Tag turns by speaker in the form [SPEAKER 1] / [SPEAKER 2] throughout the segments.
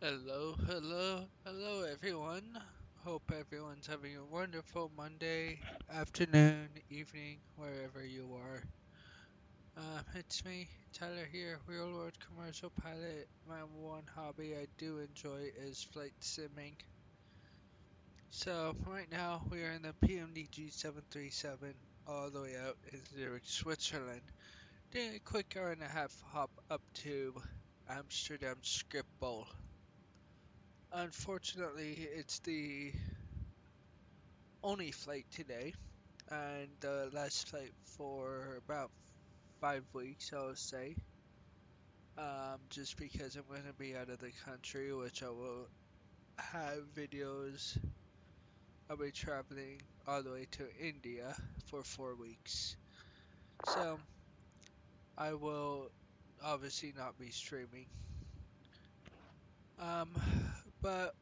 [SPEAKER 1] Hello, hello, hello everyone. Hope everyone's having a wonderful Monday, afternoon, evening, wherever you are. It's me, Tyler here, real world commercial pilot. My one hobby I do enjoy is flight simming. So, right now we are in the PMDG 737 all the way out in Zurich, Switzerland. Doing a quick hour and a half hop up to Amsterdam Schiphol. Unfortunately, it's the only flight today, and the last flight for about 5 weeks, I would say. Just because I'm going to be out of the country, which I will have videos. I'll be traveling all the way to India for 4 weeks. So, I will obviously not be streaming. Um, but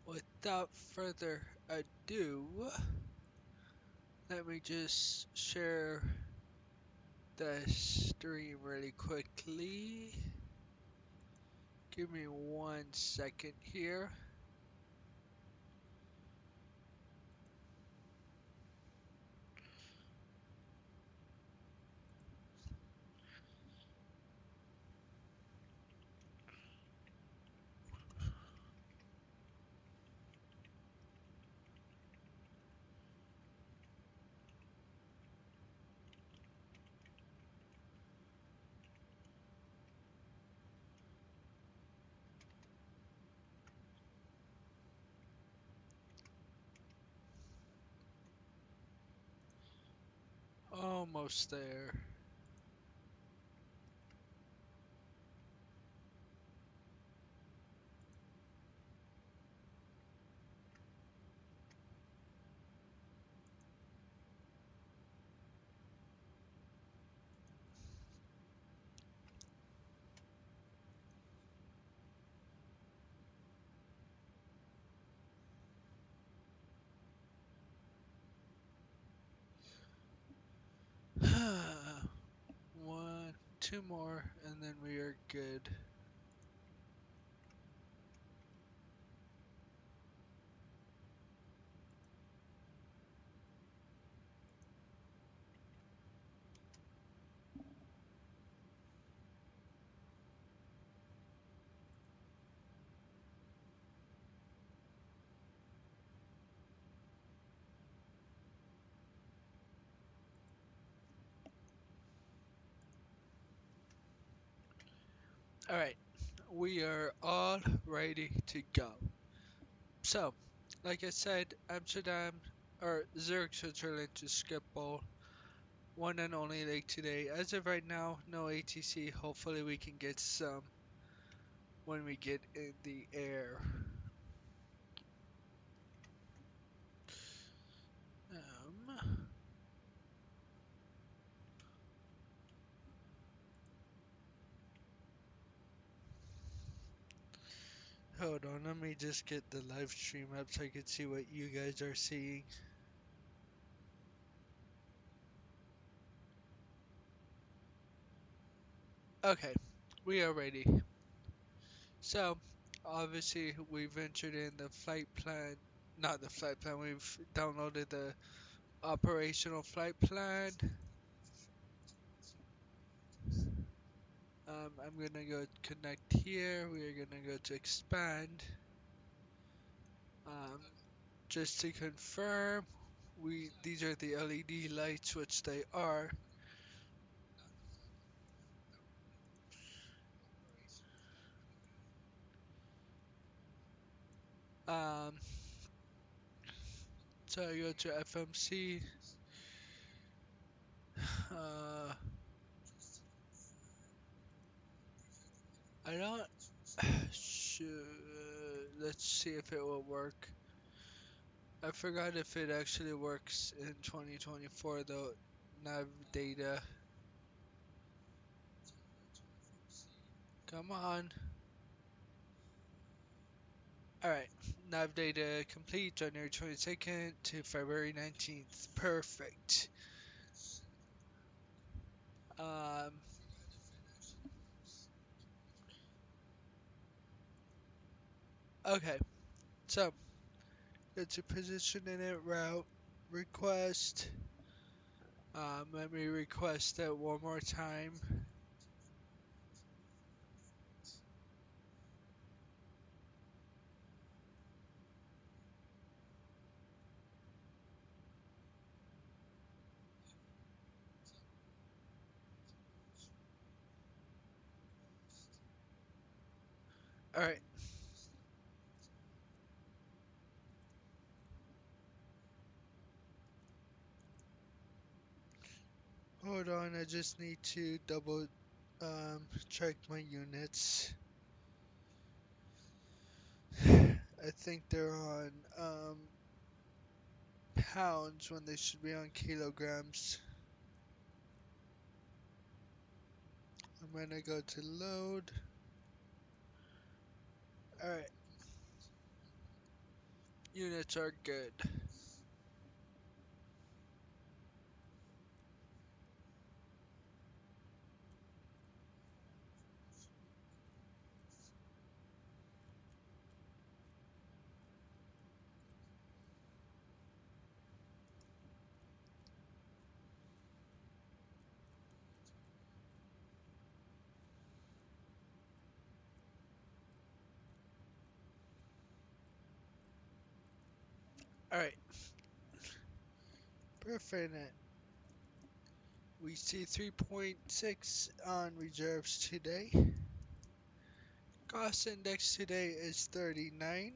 [SPEAKER 1] without further ado, let me just share the stream really quickly. Give me 1 second here. Almost there. One, two more, and then we are good. Alright, we are all ready to go. So, like I said, Amsterdam or Zurich, Switzerland to Schiphol. One and only leg today. As of right now, no ATC. Hopefully, we can get some when we get in the air. Um, Hold on, let me just get the live stream up so I can see what you guys are seeing. Okay, we are ready. So, obviously, we've entered in the flight plan, not the flight plan, we've downloaded the operational flight plan. I'm gonna go connect here, we are gonna go to expand. Um, just to confirm, these are the LED lights, which they are. Um, so I go to FMC. Uh, I don't. Let's see if it will work. I forgot if it actually works in 2024 though. Nav data. Come on. Alright. Nav data complete January 22nd to February 19th. Perfect. Um, Okay, so go to position init route request. Let me request it one more time. Alright, hold on, I just need to double check my units. I think they're on pounds when they should be on kilograms. I'm gonna go to load. Alright, units are good. Alright, perfect. We see 3.6 on reserves today. Cost index today is 39.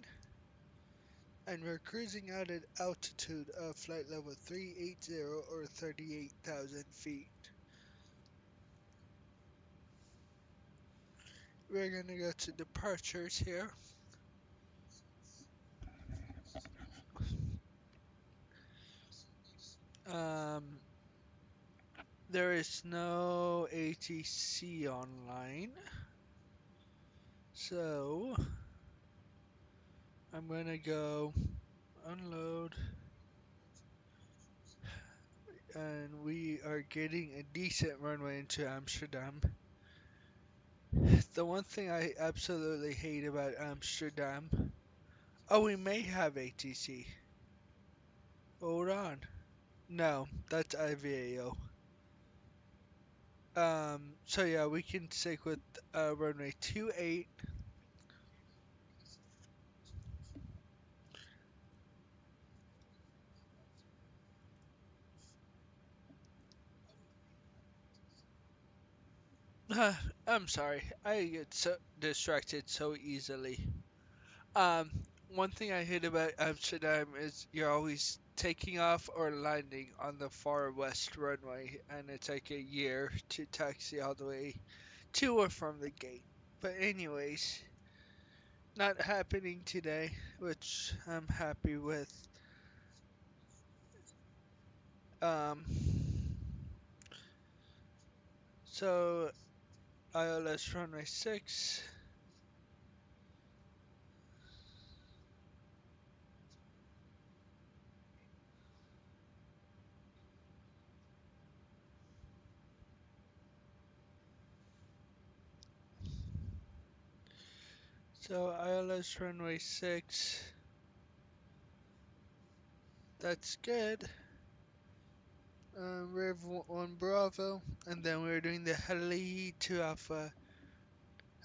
[SPEAKER 1] And we're cruising out at altitude of flight level 380 or 38,000 feet. We're gonna go to departures here. Um, there is no ATC online, so I'm gonna go unload, and we are getting a decent runway into Amsterdam. The one thing I absolutely hate about Amsterdam. Oh, we may have ATC. Hold on. No, that's IVAO. So yeah, we can stick with runway 28. I'm sorry, I get so distracted so easily. Um, One thing I hate about Amsterdam is you're always taking off or landing on the far west runway, and it's like a year to taxi all the way to or from the gate. But anyways, not happening today, which I'm happy with. Um, so ILS runway 6. So ILS runway 6. That's good. Rev 1 Bravo. And then we're doing the heli to Alpha.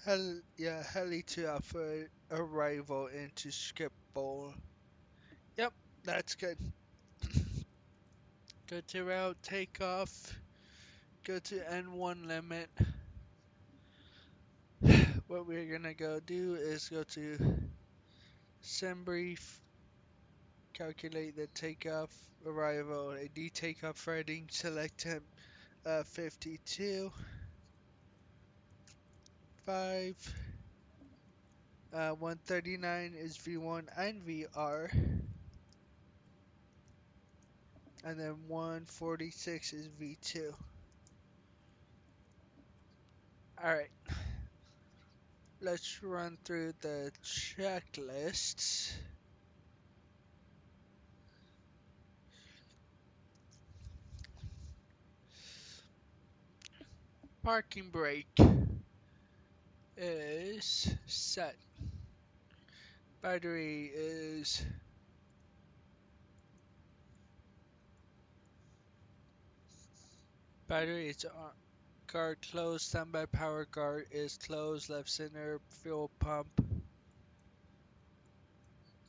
[SPEAKER 1] Heli to Alpha arrival into Schiphol. Yep, that's good. Go to route takeoff. Go to N1 limit. What we're gonna go do is go to sim brief, calculate the takeoff, arrival, AD takeoff rating, select temp 52, 5, 139 is V1 and VR, and then 146 is V2. Alright, let's run through the checklists. Parking brake is set. Battery is battery is guard closed. Standby power guard is closed. Left center fuel pump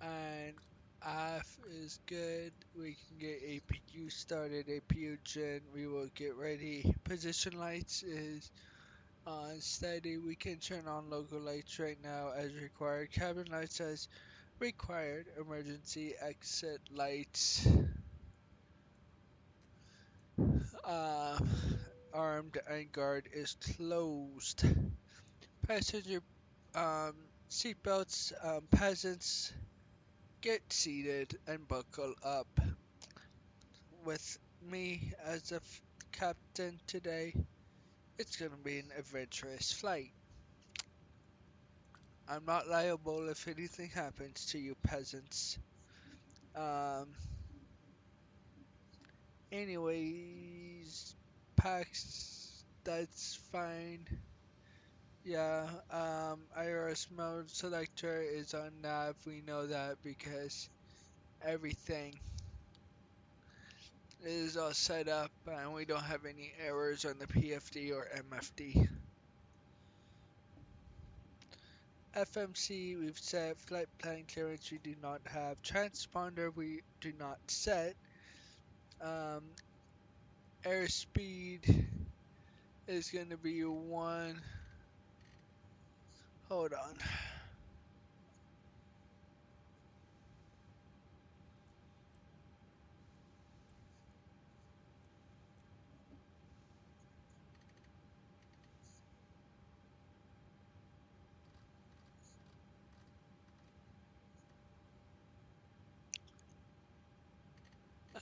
[SPEAKER 1] and AF is good. We can get APU started. APU gen. We will get ready. Position lights is on steady. We can turn on local lights right now as required. Cabin lights as required. Emergency exit lights. Uh, Armed and guard is closed. Passenger seatbelts. Peasants get seated and buckle up. With me as a captain today, it's gonna be an adventurous flight. I'm not liable if anything happens to you peasants. Um, Anyways, packs, that's fine. Yeah, IRS mode selector is on nav. We know that because everything is all set up and we don't have any errors on the PFD or MFD. FMC we've set, flight plan clearance we do not have, transponder we do not set, um, airspeed is going to be 1, hold on,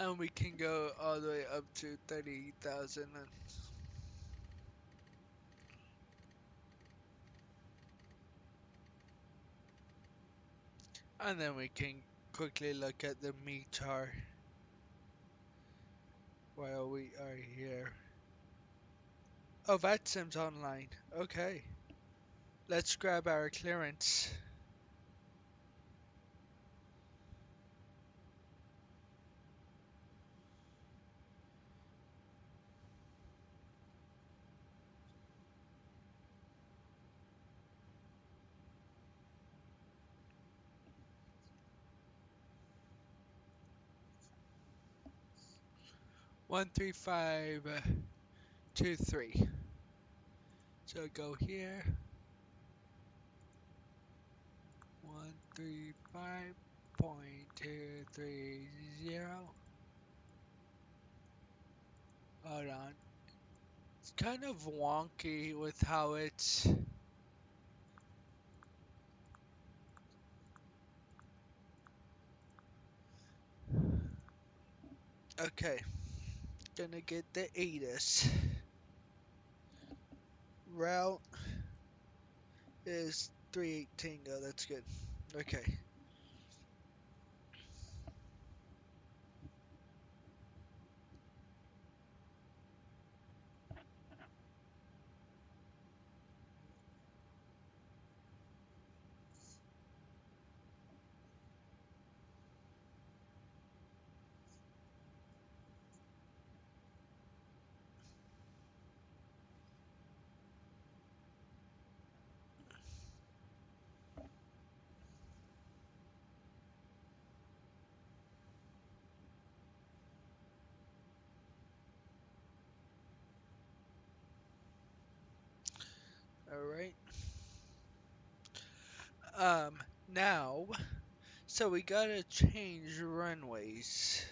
[SPEAKER 1] and we can go all the way up to 30,000 and then we can quickly look at the METAR while we are here. Oh, VATSIM's online. Okay. Let's grab our clearance. 13523. So go here. 135.230. Hold on. It's kind of wonky with how it's. Okay. Gonna get the ATIS. Route is 38 Tango. That's good. Okay. Alright. Now, so we gotta change runways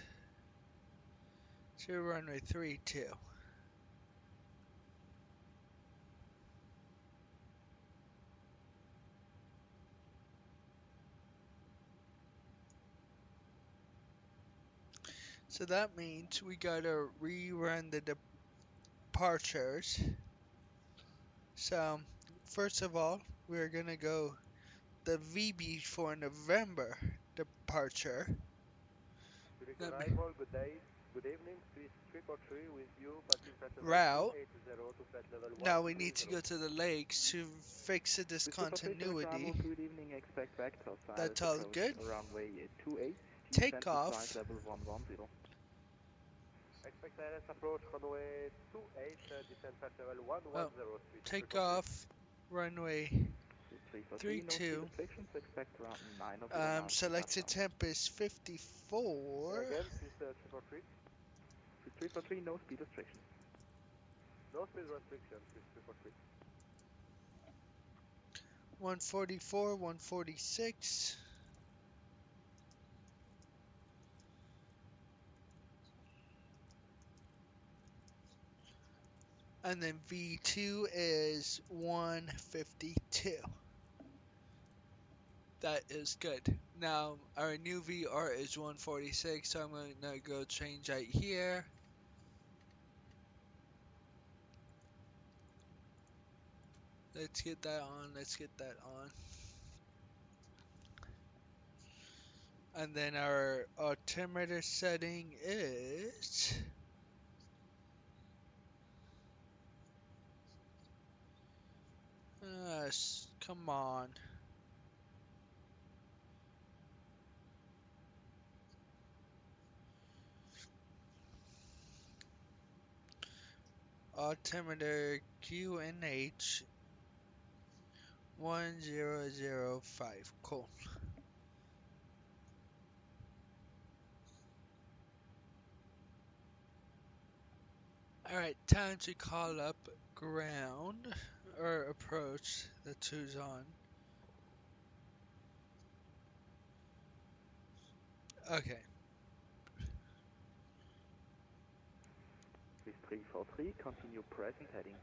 [SPEAKER 1] to runway 32. So that means we gotta rerun the departures. So, first of all, we're gonna go the VB for November departure.
[SPEAKER 2] Greek arrival, good day. Good evening, Swiss 343 with you, passing flight level
[SPEAKER 1] route.
[SPEAKER 2] 280 to flight level
[SPEAKER 1] Now we need to
[SPEAKER 2] 130.
[SPEAKER 1] go to the lakes to fix a
[SPEAKER 2] Swiss 343 direct arrival,
[SPEAKER 1] discontinuity.
[SPEAKER 2] good evening, expect vector, silence
[SPEAKER 1] That's all
[SPEAKER 2] approach,
[SPEAKER 1] good.
[SPEAKER 2] runway 28, descend
[SPEAKER 1] Take
[SPEAKER 2] to flight
[SPEAKER 1] off.
[SPEAKER 2] level 110. Expect silence approach, runway 28, descend flight level
[SPEAKER 1] Well,
[SPEAKER 2] 110, Swiss
[SPEAKER 1] take
[SPEAKER 2] 343.
[SPEAKER 1] off. Runway
[SPEAKER 2] Swiss 343, no speed
[SPEAKER 1] 32.
[SPEAKER 2] restrictions, expect round 90 knots to
[SPEAKER 1] Selected
[SPEAKER 2] touchdown.
[SPEAKER 1] temp is 54.
[SPEAKER 2] Again, Swiss 343. Swiss 343, no speed restrictions. No speed restrictions, Swiss 343.
[SPEAKER 1] 144, 146. And then V2 is 152. That is good. Now our new VR is 146, so I'm gonna go change right here. Let's get that on. Let's get that on. And then our altimeter setting is come on. Altimeter QNH 1005. Cool. Alright, time to call up ground or approach. That's who's on. Okay.
[SPEAKER 2] Swiss 343, continue present heading.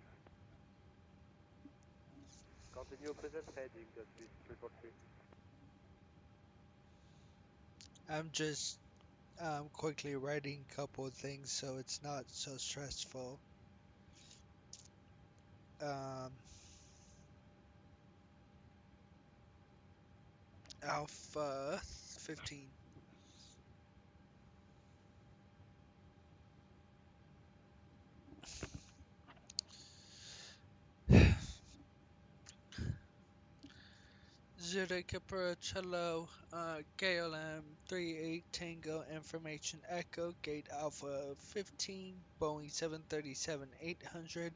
[SPEAKER 2] Continue present heading, Swiss 343.
[SPEAKER 1] I'm just quickly writing a couple of things so it's not so stressful. Um, Alpha 15. Zurich approach, hello. KLM 38 Tango information echo, gate Alpha 15, Boeing 737-800,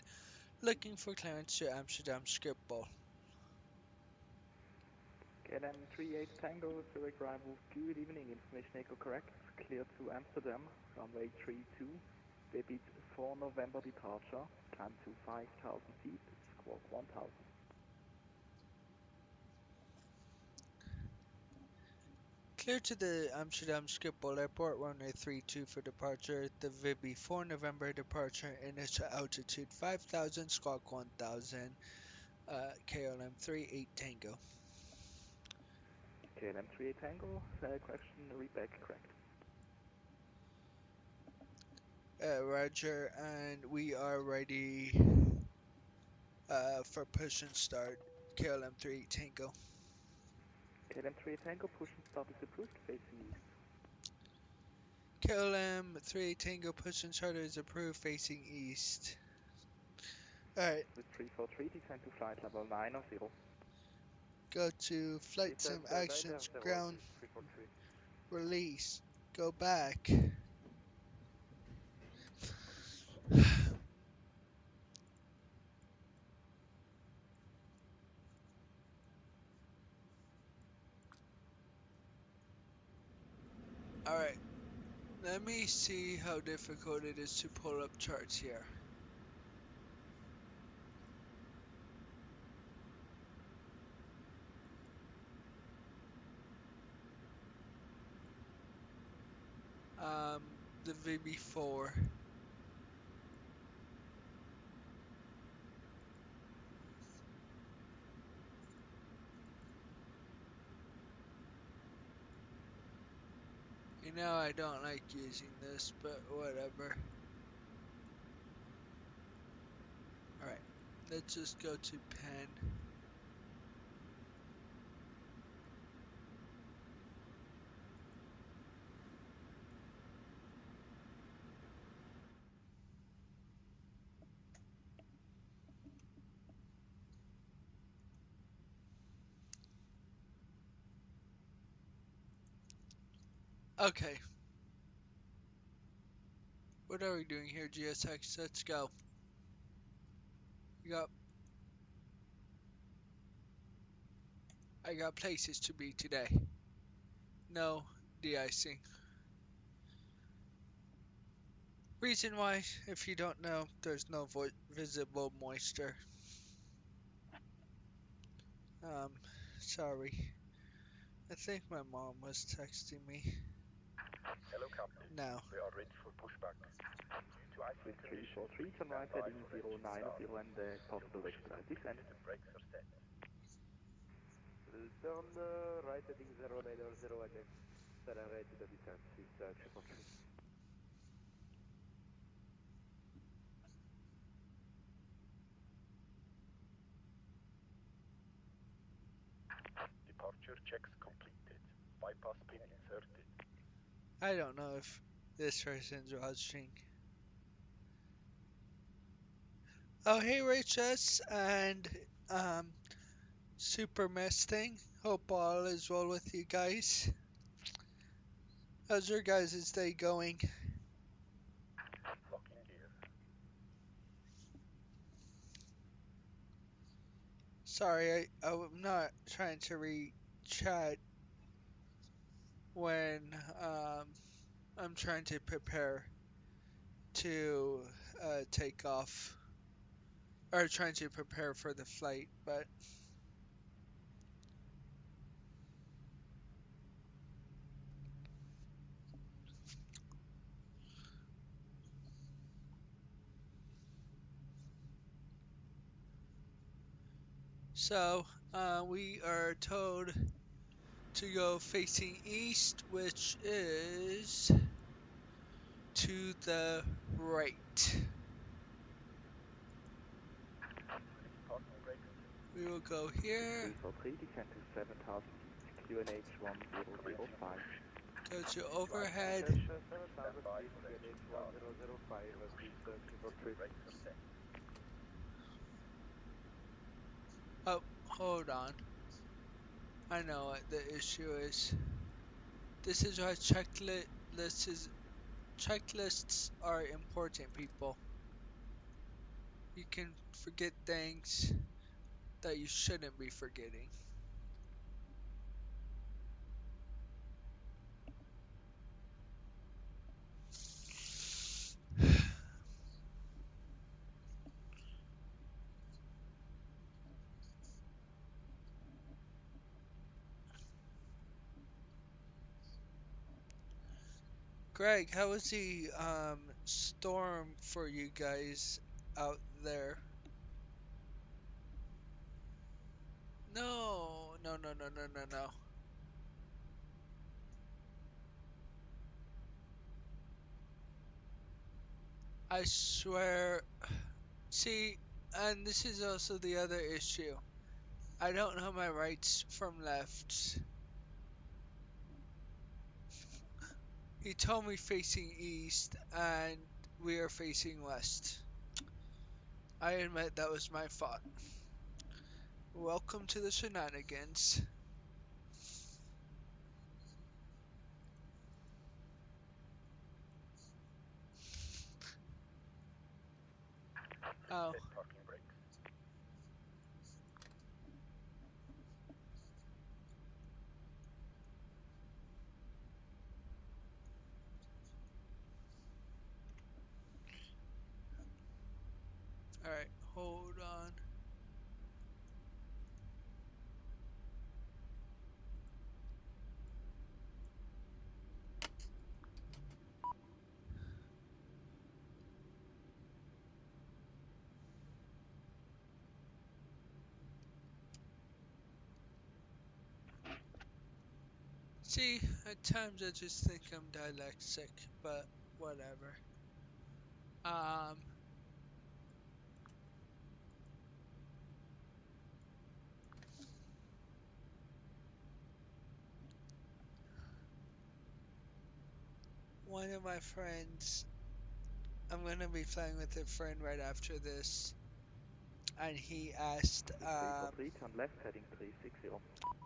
[SPEAKER 1] looking for clearance to Amsterdam Schiphol.
[SPEAKER 2] KLM 38 Tango, Zurich arrival, good evening, information echo correct, clear to Amsterdam, runway 32, debit 4 November departure, climb to 5,000 feet, squawk 1,000.
[SPEAKER 1] Clear to the Amsterdam Schiphol Airport, runway 32 for departure, the VIBI 4 November departure, initial altitude 5,000, squawk 1,000, KLM 38 Tango.
[SPEAKER 2] KLM 38 Tango, correction, read back correct.
[SPEAKER 1] Roger, and we are ready for push and start. KLM 38 Tango.
[SPEAKER 2] KLM 38 Tango, push and start is approved, facing east.
[SPEAKER 1] KLM 38 Tango push and start is approved, facing east. Alright,
[SPEAKER 2] With 343, descend to flight level 900.
[SPEAKER 1] go to flight sim
[SPEAKER 2] Descent
[SPEAKER 1] actions,
[SPEAKER 2] 900,
[SPEAKER 1] ground
[SPEAKER 2] 343.
[SPEAKER 1] release, go back. Alright, let me see how difficult it is to pull up charts here. The VB4. You know I don't like using this, but whatever. Alright, let's just go to pen. Okay, what are we doing here, GSX? Let's go. Yup, I got places to be today. No de-icing. Reason why, if you don't know, there's no visible moisture. Um, sorry. I think my mom was texting me.
[SPEAKER 3] Hello, Captain.
[SPEAKER 1] Now.
[SPEAKER 3] We are ready for pushback. Due to icing
[SPEAKER 2] Swiss
[SPEAKER 3] conditions,
[SPEAKER 2] 343, turn
[SPEAKER 3] stand
[SPEAKER 2] right
[SPEAKER 3] by
[SPEAKER 2] heading
[SPEAKER 3] for
[SPEAKER 2] 090
[SPEAKER 3] engine start.
[SPEAKER 2] and possible
[SPEAKER 3] Your push is
[SPEAKER 2] vector descent.
[SPEAKER 3] completed and brakes are set.
[SPEAKER 4] Turn right heading 090 and accelerate to the descent. Swiss 343.
[SPEAKER 3] Departure checks completed. Bypass pin inserted.
[SPEAKER 1] I don't know if this person's watching. Oh, hey, Rachel, and um, Super Mustang. Hope all is well with you guys. How's your guys' day going?
[SPEAKER 3] Locking gear.
[SPEAKER 1] Sorry, I'm not trying to read chat when I'm trying to prepare to take off, or trying to prepare for the flight, but so we are told to go facing east, which is to the right.
[SPEAKER 3] Release parking brakes.
[SPEAKER 1] We will go
[SPEAKER 2] Swiss
[SPEAKER 1] here,
[SPEAKER 2] 343, descend to 7000 feet, QNH
[SPEAKER 3] Awaiting
[SPEAKER 2] 1005.
[SPEAKER 3] approach.
[SPEAKER 1] go to
[SPEAKER 3] Flight
[SPEAKER 1] overhead.
[SPEAKER 3] initiated.
[SPEAKER 4] 7000
[SPEAKER 3] Stand by
[SPEAKER 4] feet,
[SPEAKER 3] for engine
[SPEAKER 4] QNH
[SPEAKER 3] start.
[SPEAKER 4] 1005,
[SPEAKER 3] Your push
[SPEAKER 4] Swiss
[SPEAKER 3] is completed and
[SPEAKER 4] 343.
[SPEAKER 3] brakes are set.
[SPEAKER 1] Oh, hold on. I know what the issue is. This is why checklists are important, people. You can forget things that you shouldn't be forgetting. Greg, how was the storm for you guys out there? No, no, no, no, no, no, no. I swear. See, and this is also the other issue. I don't know my rights from lefts. He told me facing east, and we are facing west. I admit that was my fault. Welcome to the shenanigans. Oh,
[SPEAKER 3] Set parking brakes.
[SPEAKER 1] alright, hold on. See, at times I just think I'm dyslexic, but whatever. Um, one of my friends, I'm gonna be flying with a friend right after this, and he asked,
[SPEAKER 2] Swiss 343, turn left heading 360.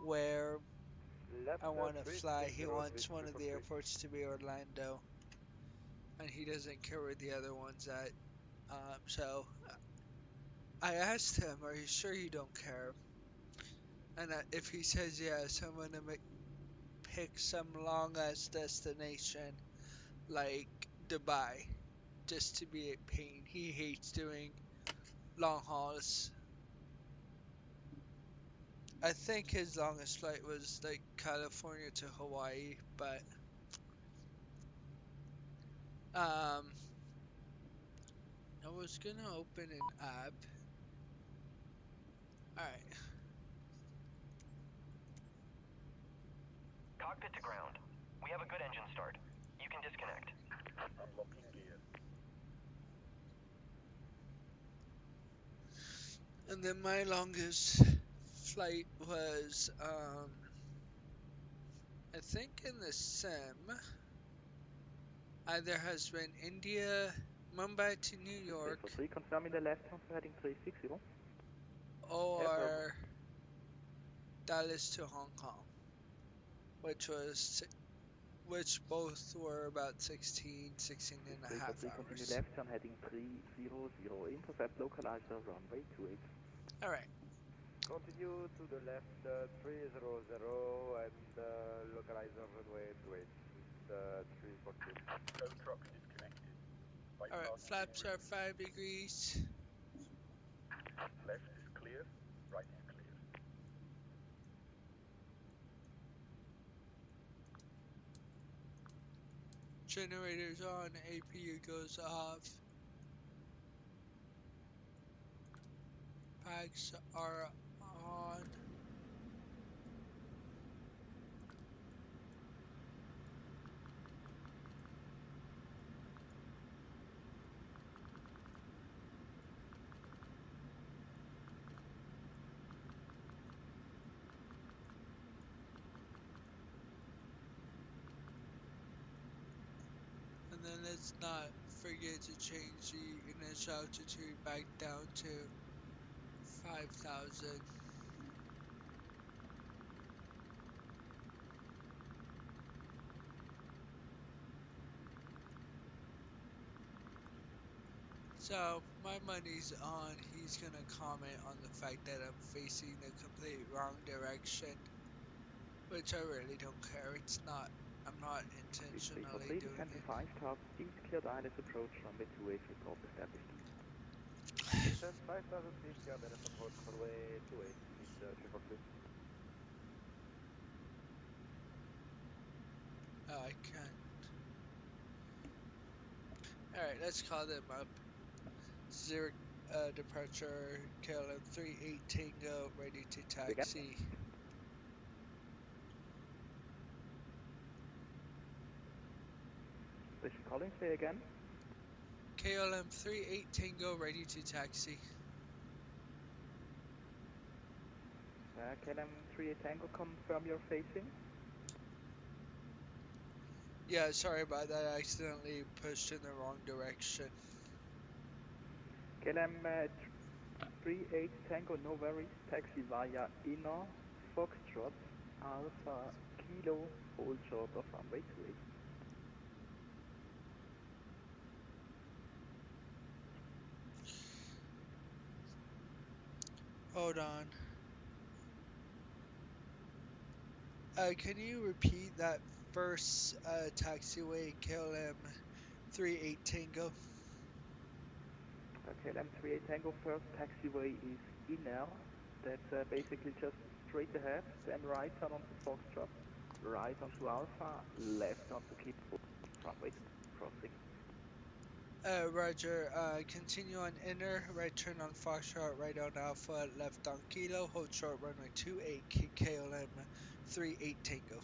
[SPEAKER 1] where
[SPEAKER 4] Left
[SPEAKER 1] I want to fly.
[SPEAKER 4] 360
[SPEAKER 1] He
[SPEAKER 4] with
[SPEAKER 1] wants one of the
[SPEAKER 4] 343.
[SPEAKER 1] airports to be Orlando, and he doesn't care where the other one's at. So I asked him, "Are you sure you don't care?" And if he says yes, I'm gonna pick some long ass destination like Dubai, just to be a pain. He hates doing long hauls. I think his longest flight was like California to Hawaii, but um, I was gonna open an app. All right,
[SPEAKER 5] Cockpit to ground. We have a good engine start. You can disconnect.
[SPEAKER 3] Unlocking gear.
[SPEAKER 1] and then my longest flight was I think in the sim either has been India, Mumbai to New
[SPEAKER 2] Stay
[SPEAKER 1] York,
[SPEAKER 2] for 3, confirming the left turn for heading 360.
[SPEAKER 4] Affirm.
[SPEAKER 1] or Dallas to Hong Kong, which was which both were about 16 and a
[SPEAKER 2] Stay for
[SPEAKER 1] half
[SPEAKER 2] 3, continue
[SPEAKER 1] hours.
[SPEAKER 2] left turn heading 300, intercept localizer runway 28.
[SPEAKER 1] All right,
[SPEAKER 4] Continue to the left 300 and localizer runway 28 with 340.
[SPEAKER 3] Tow truck disconnected.
[SPEAKER 1] all right.
[SPEAKER 3] Bypass main
[SPEAKER 1] Flaps are
[SPEAKER 3] route.
[SPEAKER 1] 5 degrees.
[SPEAKER 3] Left is clear. Right is clear.
[SPEAKER 1] Generators on. APU goes off. Packs are on. And then let's not forget to change the initial altitude back down to 5,000. So my money's on he's gonna comment on the fact that I'm facing the complete wrong direction, which I really don't care. I'm not
[SPEAKER 2] Stay for
[SPEAKER 1] intentionally
[SPEAKER 2] 3,
[SPEAKER 1] doing
[SPEAKER 2] descend to
[SPEAKER 1] it.
[SPEAKER 2] 5 stars, east cleared ILS approach runway 28, report established.
[SPEAKER 4] Descent 5000 feet, clear Dallas approach runway 28 with 343.
[SPEAKER 1] Oh, I can't. Alright, let's call them up. Zurich departure, KLM 38 Tango, ready to
[SPEAKER 2] Again?
[SPEAKER 1] taxi.
[SPEAKER 2] Station calling, say again.
[SPEAKER 1] KLM 38 Tango, ready to taxi.
[SPEAKER 2] KLM 38 Tango, confirm you're facing.
[SPEAKER 1] Yeah, sorry about that. I accidentally pushed in the wrong direction.
[SPEAKER 2] KLM 38 Tango, no worries. Taxi via inner Foxtrot Alpha Kilo, hold short of runway 28.
[SPEAKER 1] Hold on. Can you repeat that first taxiway, KLM 38 Tango?
[SPEAKER 2] KLM 38 Tango, first taxiway is inner. That's basically just straight ahead, then right turn onto Foxtrot, right onto Alpha, left onto Kilo, runway 2 crossing.
[SPEAKER 1] Roger. Continue on inner, right turn on Foxtrot, right on Alpha, left on Kilo, hold short runway 28, KLM 38 Tango.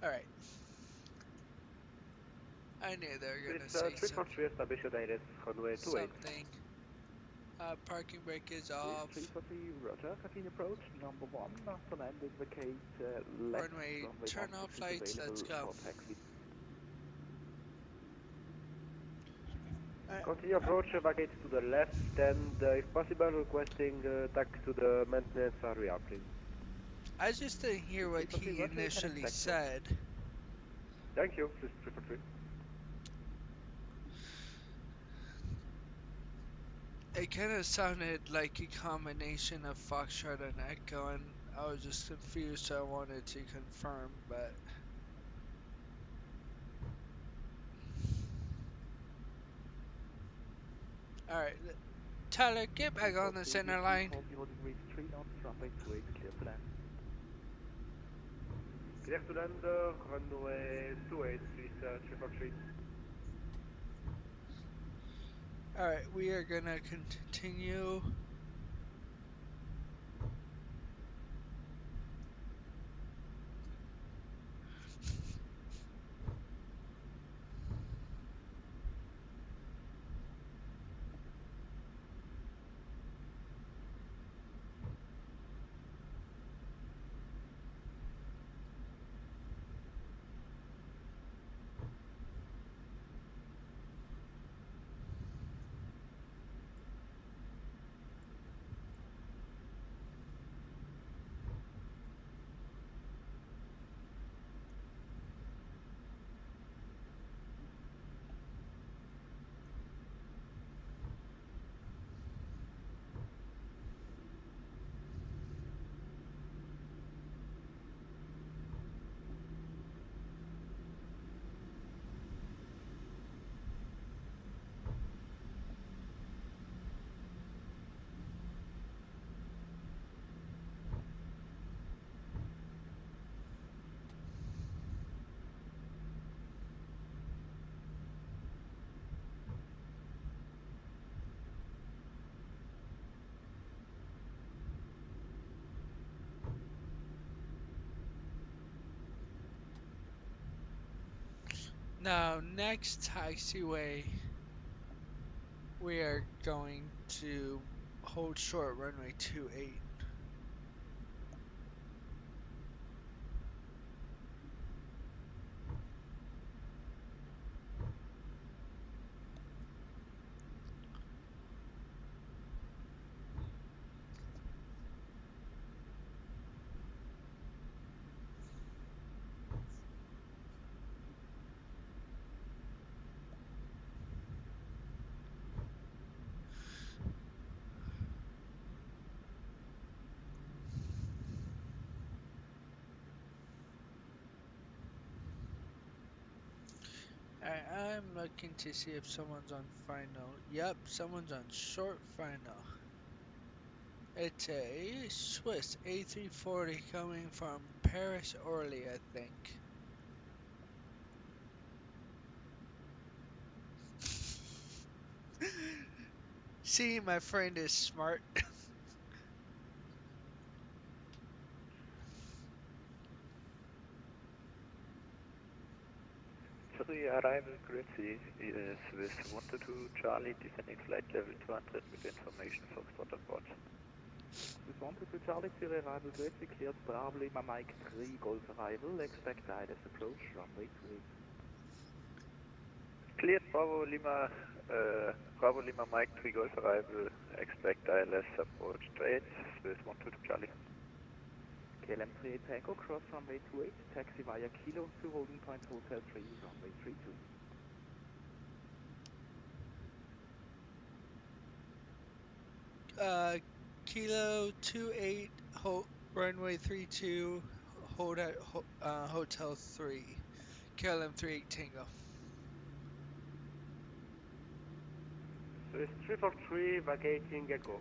[SPEAKER 1] Alright. I knew they were
[SPEAKER 4] With
[SPEAKER 1] gonna say
[SPEAKER 4] 343 established ILS runway 28.
[SPEAKER 1] something. Parking brake is
[SPEAKER 2] With
[SPEAKER 1] off.
[SPEAKER 2] 340, roger, continue approach, number 1, after landing vacate left,
[SPEAKER 1] Runway
[SPEAKER 2] runway
[SPEAKER 1] turn
[SPEAKER 2] 16
[SPEAKER 1] off
[SPEAKER 2] is
[SPEAKER 1] lights, let's
[SPEAKER 2] available
[SPEAKER 1] go.
[SPEAKER 2] for taxi.
[SPEAKER 1] Alright.
[SPEAKER 4] Continue approach vacate to the left and if possible requesting taxi to the maintenance area please.
[SPEAKER 1] I just didn't hear what he
[SPEAKER 2] What you can
[SPEAKER 1] initially
[SPEAKER 2] expect for?
[SPEAKER 1] said.
[SPEAKER 4] Thank you, this is 343.
[SPEAKER 1] It kind of sounded like a combination of Foxtrot and Echo, and I was just confused, so I wanted to confirm, but. Alright, Tyler, get back on the
[SPEAKER 2] 343,
[SPEAKER 1] center
[SPEAKER 2] VP
[SPEAKER 1] line.
[SPEAKER 2] 40 degrees, 3 knots, runway 28, clear to land.
[SPEAKER 4] Clear to land, runway 28, please, 343.
[SPEAKER 1] Alright, we are gonna continue. Now, next taxiway, we are going to hold short runway 28. Alright, I'm looking to see if someone's on final. Yep, someone's on short final. It's a Swiss A340 coming from Paris Orly, I think. See, my friend is smart.
[SPEAKER 3] Three arrival gridley is with 122 Charlie, descending flight level 200 with information Foxtrot on board.
[SPEAKER 2] With 122 Charlie, Zero arrival grid, we cleared Bravo Lima Mike 3 Golf arrival, expect ILS approach, runway 28.
[SPEAKER 3] Cleared Bravo Lima Mike 3 Golf arrival, expect ILS approach straight with 122 Charlie.
[SPEAKER 2] KLM 38 Tango, cross runway 28, taxi via Kilo to holding point Hotel 3, runway 32.
[SPEAKER 1] Kilo 28, runway 32, hold at Hotel 3. KLM 38 Tango.
[SPEAKER 4] Swiss 343, vacating Echo.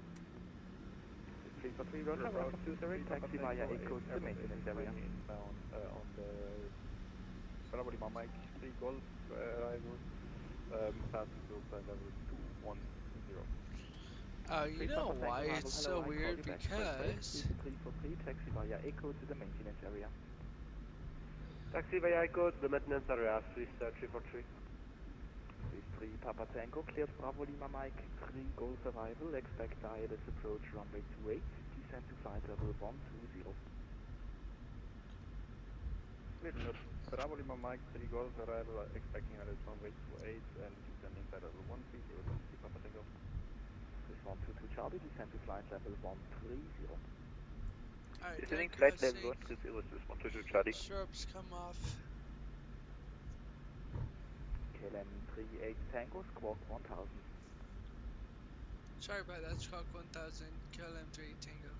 [SPEAKER 2] 343 Roger, welcome to Zurich, taxi via Echo to the maintenance area.
[SPEAKER 6] Inbound on the Bravo Lima Mike 3 Golf arrival, pass to flight level 210.
[SPEAKER 1] You
[SPEAKER 2] 3
[SPEAKER 1] know
[SPEAKER 2] Papa
[SPEAKER 1] why
[SPEAKER 2] Tango arrival,
[SPEAKER 1] it's
[SPEAKER 2] hello,
[SPEAKER 1] so
[SPEAKER 2] I call
[SPEAKER 1] weird?
[SPEAKER 2] you back. First place,
[SPEAKER 1] Because
[SPEAKER 2] 343, taxi via Echo to the maintenance area.
[SPEAKER 4] Taxi via Echo to the maintenance area, Swiss 343.
[SPEAKER 2] Swiss 3 Papa Tango, cleared Bravo Lima Mike 3 Golf arrival, expect ILS approach runway 28, descend to flight level 120.
[SPEAKER 6] Cleared Bravo Lima Mike 3 Golf arrival, expecting ILS runway 28 and descending flight level 130, 3 Papa Tango.
[SPEAKER 2] Swiss 122 Charlie, descend to flight level 130.
[SPEAKER 1] Alright,
[SPEAKER 3] Descending
[SPEAKER 1] then
[SPEAKER 3] flight level
[SPEAKER 1] crossing.
[SPEAKER 3] 130, Swiss 122 Charlie.
[SPEAKER 1] Shrubs come off.
[SPEAKER 2] KLM 38 Tango, squawk 1000.
[SPEAKER 1] Sorry about that, Squawk 1000, KLM 3 Tango.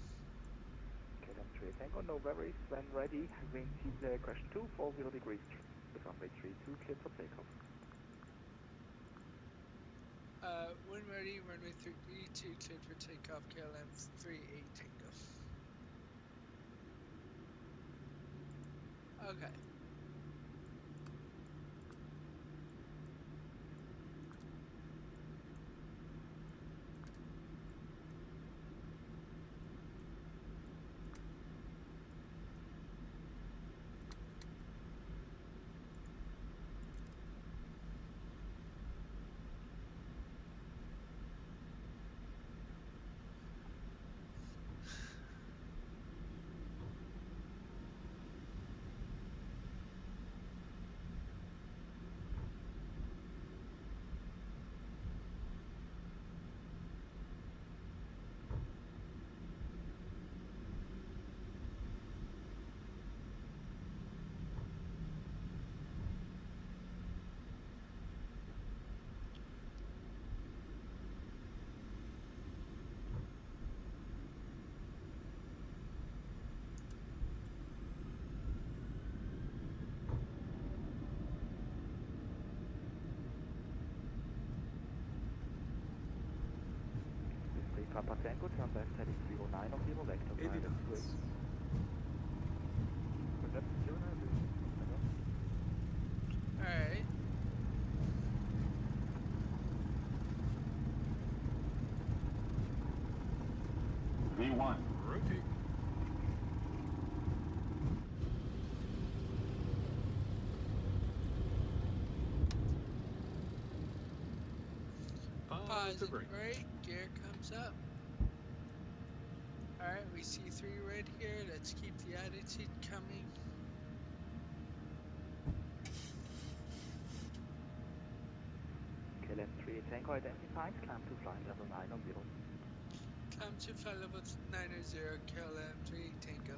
[SPEAKER 2] KLM 38 Tango, no worries, when ready, wind question 2, 40 degrees. The runway 32, clear for takeoff.
[SPEAKER 1] When ready, runway 32 cleared for takeoff, KLM 38 Tango. Okay.
[SPEAKER 2] Papa Tango, turn left heading 09 on 0, vector pilot switch.
[SPEAKER 1] Alright.
[SPEAKER 7] V1, rotate.
[SPEAKER 1] Pause and brake, gear comes up. Alright, we see 3 red here, let's keep the attitude coming.
[SPEAKER 2] KLM 3 Tango identified, climb to flight level 9 on 0.
[SPEAKER 1] Climb to flight level 900, KLM 3 Tango.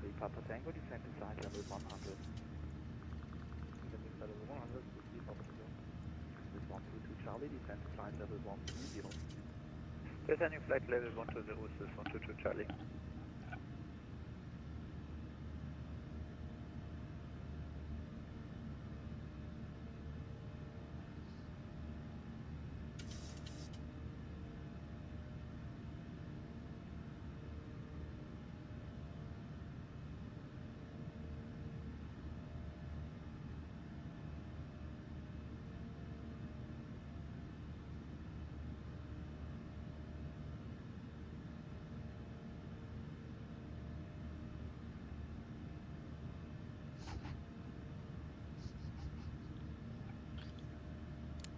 [SPEAKER 2] 3 Papa Tango, descend to flight level 100.
[SPEAKER 6] Descending flight level 100, Swiss 3 Papa Tango.
[SPEAKER 2] Swiss 122 Charlie, descend to flight level 120.
[SPEAKER 3] Descending flight level 120, Swiss 122 Charlie.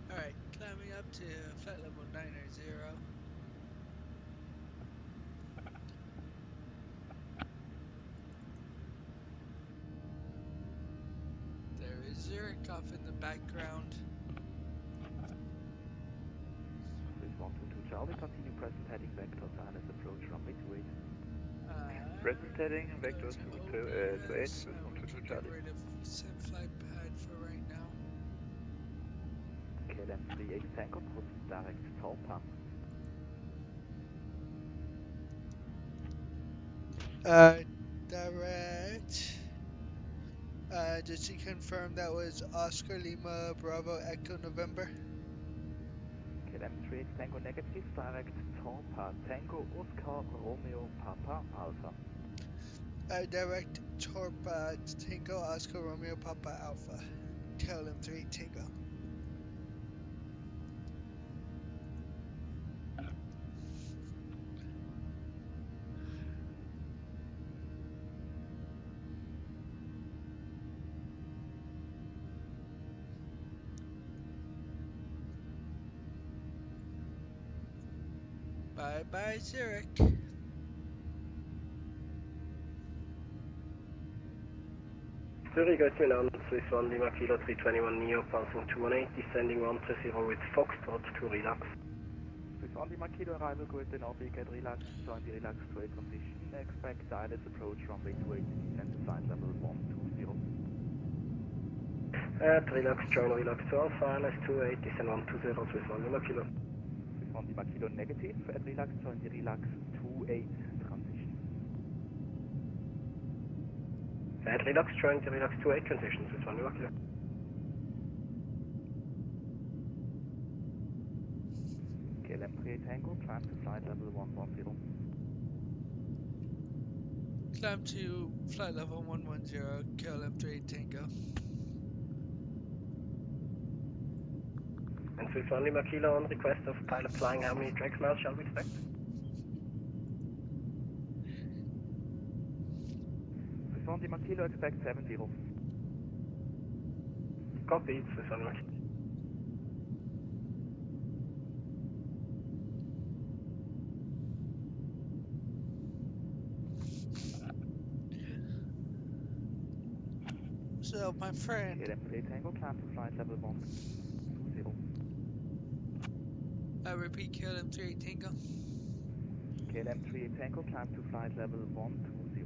[SPEAKER 1] Alright, climbing up to flight level 900. There is Zurich off in the background.
[SPEAKER 2] Swiss 122 Charlie, continue present heading vector silence approach runway 28.
[SPEAKER 3] Present heading,
[SPEAKER 1] Go
[SPEAKER 3] vector
[SPEAKER 1] to
[SPEAKER 3] to 8,
[SPEAKER 1] OBS.
[SPEAKER 3] Swiss
[SPEAKER 1] We
[SPEAKER 3] 122
[SPEAKER 1] can get
[SPEAKER 3] Charlie.
[SPEAKER 1] rid of sim flight pad for right now.
[SPEAKER 2] KLM 38 Tango, proceed direct Talpa.
[SPEAKER 1] Direct. Just to confirm, that was Oscar Lima Bravo Echo November.
[SPEAKER 2] KLM 38 Tango negative, direct Talpa. Tango Oscar Romeo Papa Alpha.
[SPEAKER 1] Direct Torpa Tango Oscar Romeo Papa Alpha. KLM 3 Tango. Bye bye Zurich.
[SPEAKER 8] Zurich, Ocean Swiss 1 Lima Kilo 321 Neo, passing 218, descending 130 with Foxtrot to relax.
[SPEAKER 2] Swiss On the Makito arrival grid in orbit at relax, join the relax to a transition. Expect ILS approach runway 28, descend to flight level 120.
[SPEAKER 8] At relax, join relax to Alpha, LS 28, descend 120, Swiss 1 Lima Kilo.
[SPEAKER 2] Swiss 1 Lima Kilo negative, at relax, join the relax 28 transition.
[SPEAKER 8] At relax, join the relax 28 transition, Swiss 1 Lima Kilo.
[SPEAKER 2] KLM 38 Tango, climb to flight level 110.
[SPEAKER 1] Climb to flight level 110, KLM 38 Tango.
[SPEAKER 8] And Swiss 1 Lima Kilo, on request of pilot flying, how many track miles shall we expect?
[SPEAKER 2] Swiss 1 Lima Kilo, expect 70.
[SPEAKER 8] Copy, Swiss 1 Lima Kilo.
[SPEAKER 1] So, my friend,
[SPEAKER 2] KLM 38 Tango, climb to flight level 120.
[SPEAKER 1] I repeat, KLM 38 Tango.
[SPEAKER 2] KLM 38 Tango, climb to flight level 120.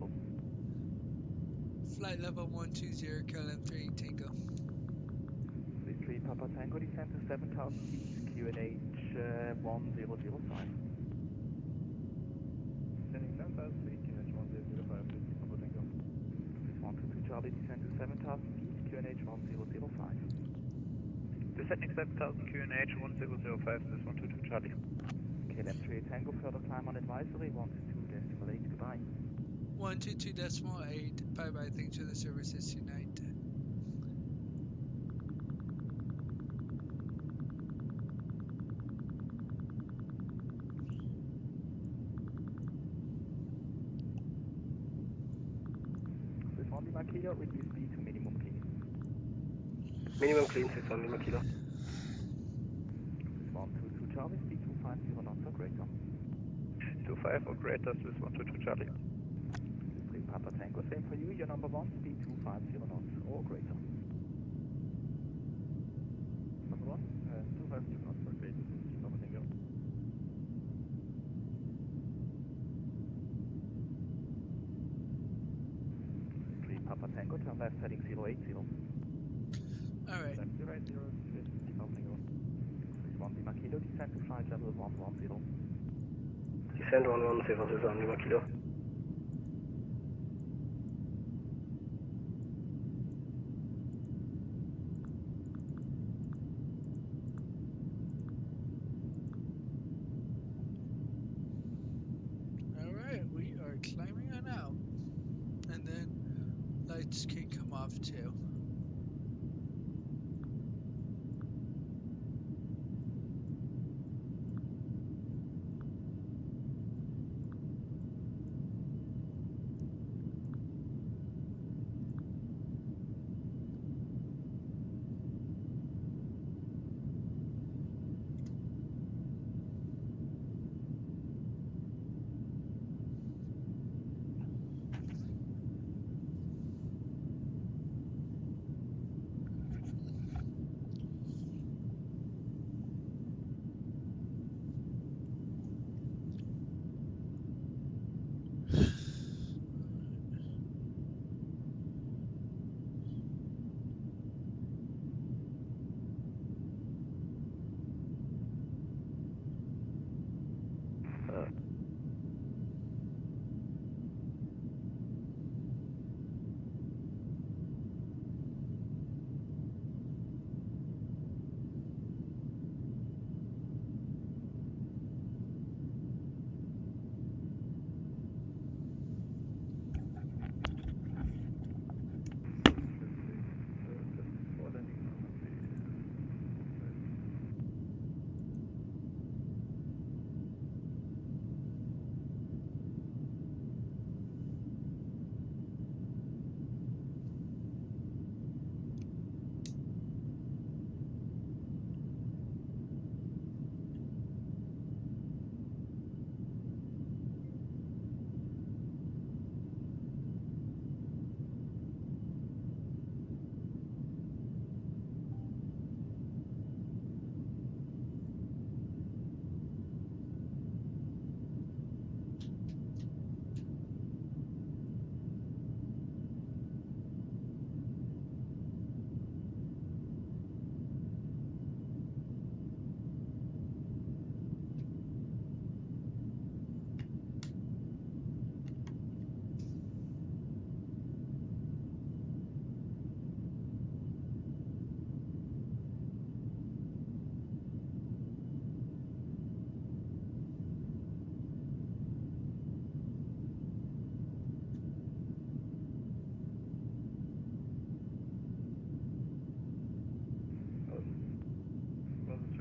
[SPEAKER 1] Flight level 120, KLM 38 Tango.
[SPEAKER 2] Swiss 3 Papa Tango, descend to 7,000 feet, QNH 1005.
[SPEAKER 6] Descending 7,000 feet, QNH 1005, Swiss 3 Papa Tango.
[SPEAKER 2] Swiss 122 Charlie, descend to 7,000 feet, QNH 1005.
[SPEAKER 3] Descending 7000 QNH 1005, Swiss 122 Charlie.
[SPEAKER 2] KLM 38 Tango, further climb on advisory, 122.8, goodbye.
[SPEAKER 1] 122.8, bye bye, thanks for the services tonight.
[SPEAKER 2] Swiss 1 Lima Kilo, reduce speed to minimum clean.
[SPEAKER 8] Minimum clean, Swiss 1 Lima Kilo.
[SPEAKER 2] Swiss 122 Charlie, speed 250 knots or greater.
[SPEAKER 3] 25 or greater, Swiss 122 Charlie.
[SPEAKER 2] Swiss 3 Papa Tango, same for you, your number 1, speed 250 knots or greater.
[SPEAKER 6] Number 1, 250 knots for greater, Swiss 3 Papa Tango.
[SPEAKER 2] Swiss 3 Papa Tango, turn left heading 080.
[SPEAKER 1] Alright,
[SPEAKER 6] Left 080, Swiss 3 Papa Tango.
[SPEAKER 2] Swiss 1 Lima Kilo, descend to flight level 110.
[SPEAKER 8] Descend 110, Swiss 1 Lima Kilo.
[SPEAKER 1] alright, we are climbing on out. And then lights can come off too.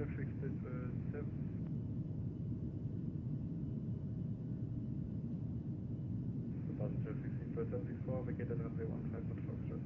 [SPEAKER 6] traffic state 7. Passenger 16474, vacated runway 15 at Foxtrot.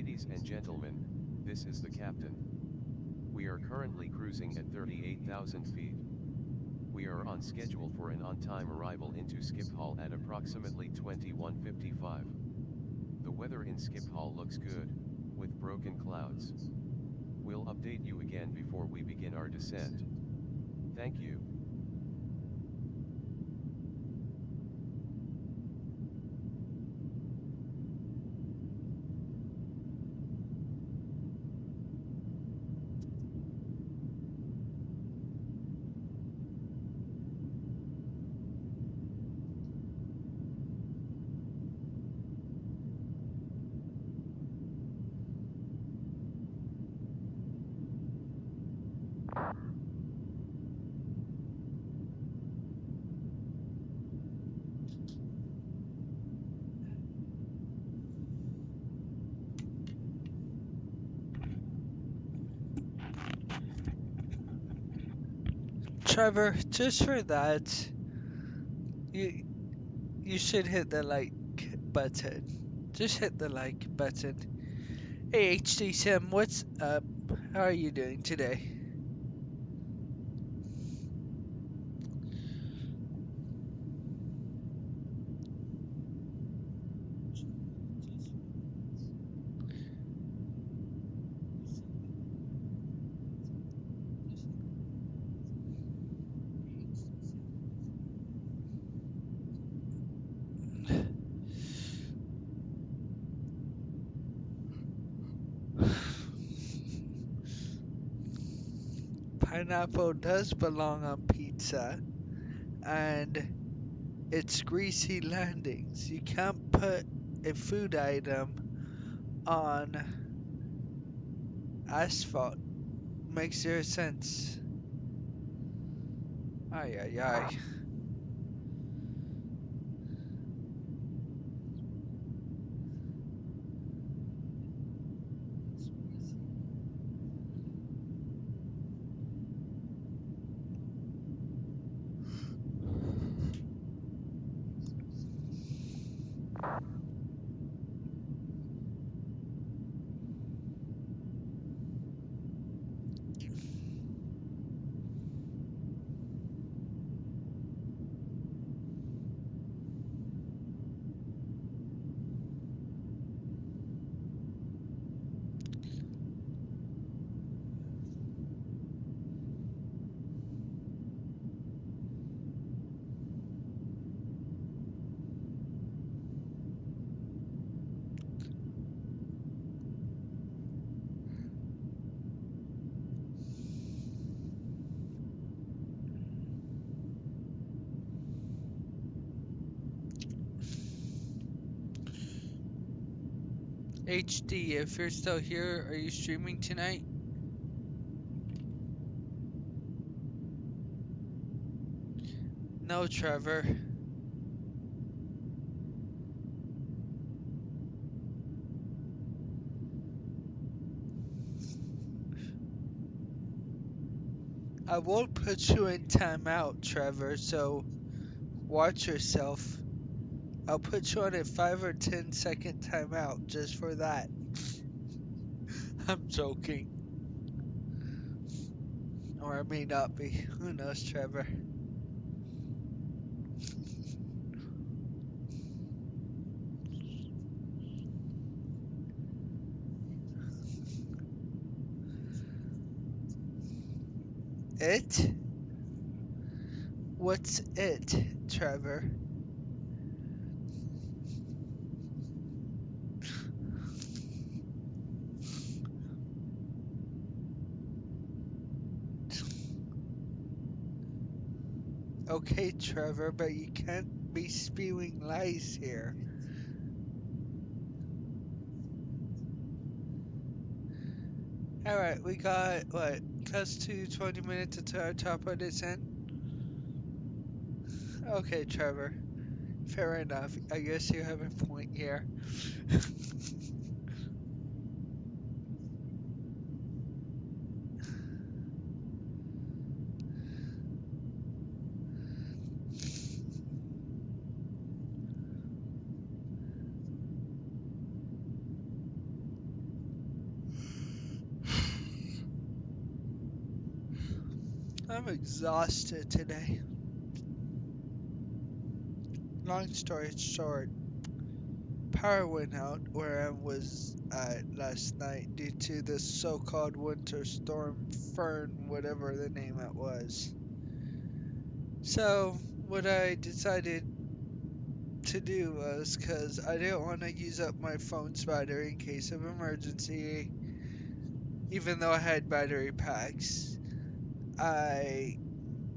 [SPEAKER 9] Ladies and gentlemen, this is the captain. We are currently cruising at 38,000 feet. We are on schedule for an on-time arrival into Schiphol at approximately 21:55. The weather in Schiphol looks good, with broken clouds. We'll update you again before we begin our descent. Thank you.
[SPEAKER 1] Trevor, just for that, you you should hit the like button. Just hit the like button. Hey HD Sim, what's up? How are you doing today? Pineapple does belong on pizza, and it's greasy landings. You can't put a food item on asphalt. Makes zero sense. Ay ay ay. HD, if you're still here, are you streaming tonight? No, Trevor. I will put you in timeout, Trevor, so watch yourself. I'll put you on a 5 or 10 second timeout just for that. I'm joking. Or I may not be. Who knows, Trevor? It? What's it, Trevor? Okay, Trevor, but you can't be spewing lies here. Alright, we got, what, close to 20 minutes until our top of this end? Okay, Trevor. Fair enough. I guess you have a point here. I'm exhausted today. Long story short, power went out where I was last night due to the so-called winter storm Fern, whatever the name it was. So, what I decided to do was, because I didn't want to use up my phone's battery in case of emergency, even though I had battery packs, I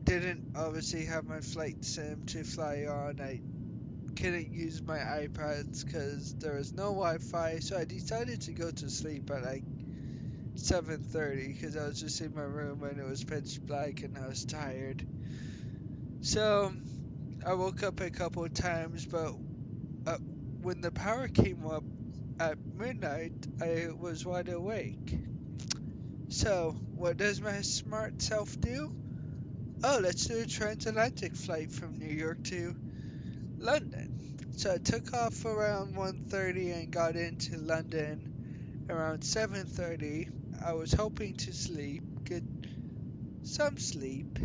[SPEAKER 1] didn't obviously have my flight sim to fly on. I couldn't use my iPads because there was no Wi-Fi, so I decided to go to sleep at like 7:30 because I was just in my room and it was pitch black and I was tired. So I woke up a couple of times, but uh, when the power came up at midnight, I was wide awake. So what does my smart self do? Oh, let's do a transatlantic flight from New York to London. So I took off around 1:30 and got into London around 7:30. I was hoping to sleep, get some sleep,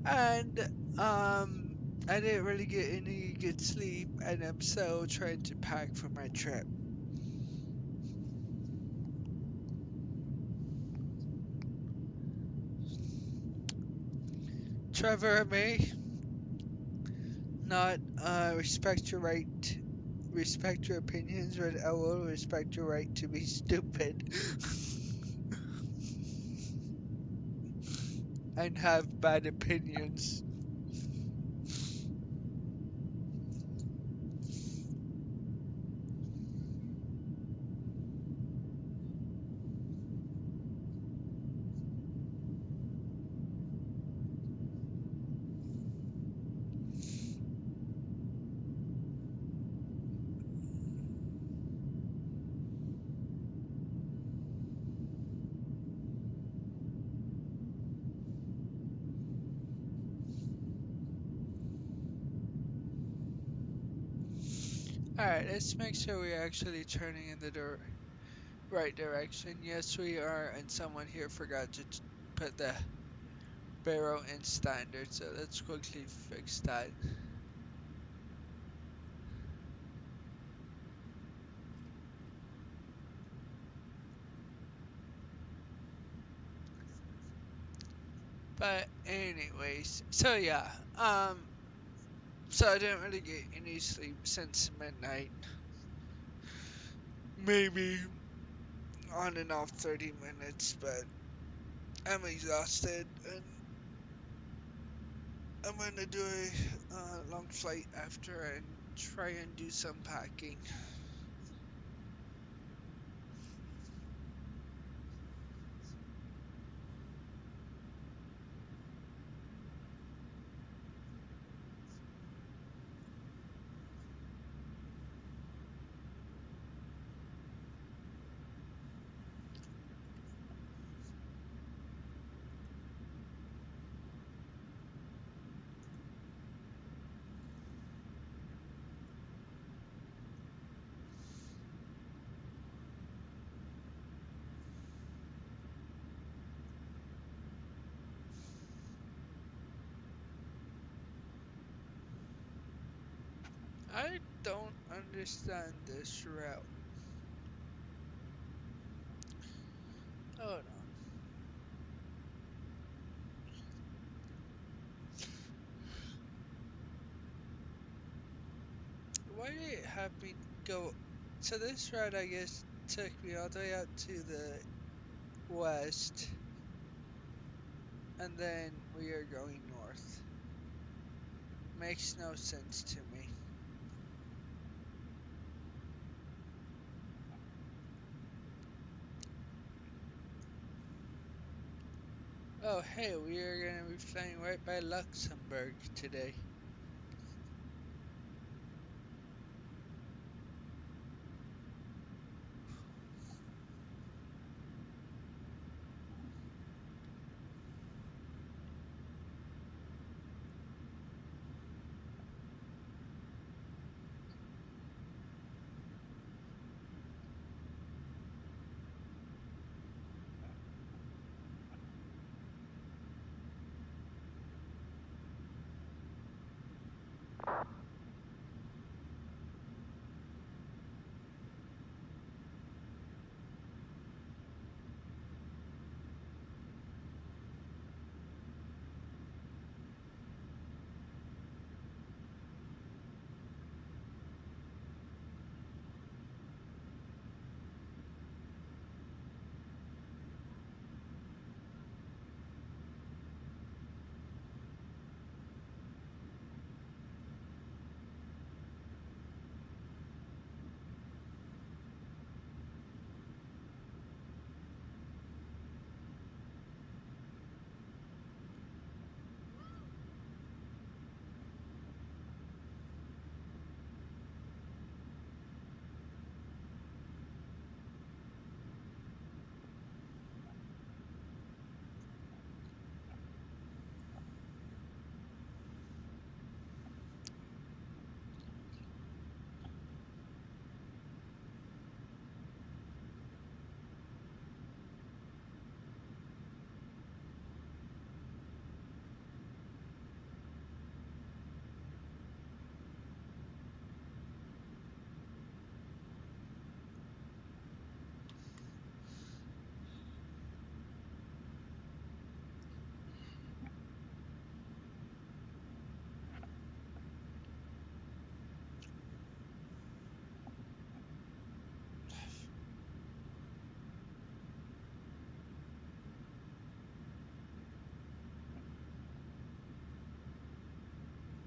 [SPEAKER 1] and I didn't really get any good sleep, and I'm still trying to pack for my trip. Trevor, I may not respect your right, respect your opinions, but I will respect your right to be stupid and have bad opinions. Alright, let's make sure we're actually turning in the right direction. Yes, we are, and someone here forgot to put the barrel in standard, so let's quickly fix that. But anyways, so yeah, so I didn't really get any sleep since midnight. Maybe on and off 30 minutes, but I'm exhausted and I'm gonna do a long flight after and try and do some packing. I don't understand this route. Hold on. Why did it have me go? So this route, I guess, took me all the way out to the west, and then we are going north. Makes no sense to me. Oh, hey, we are gonna be flying right by Luxembourg today.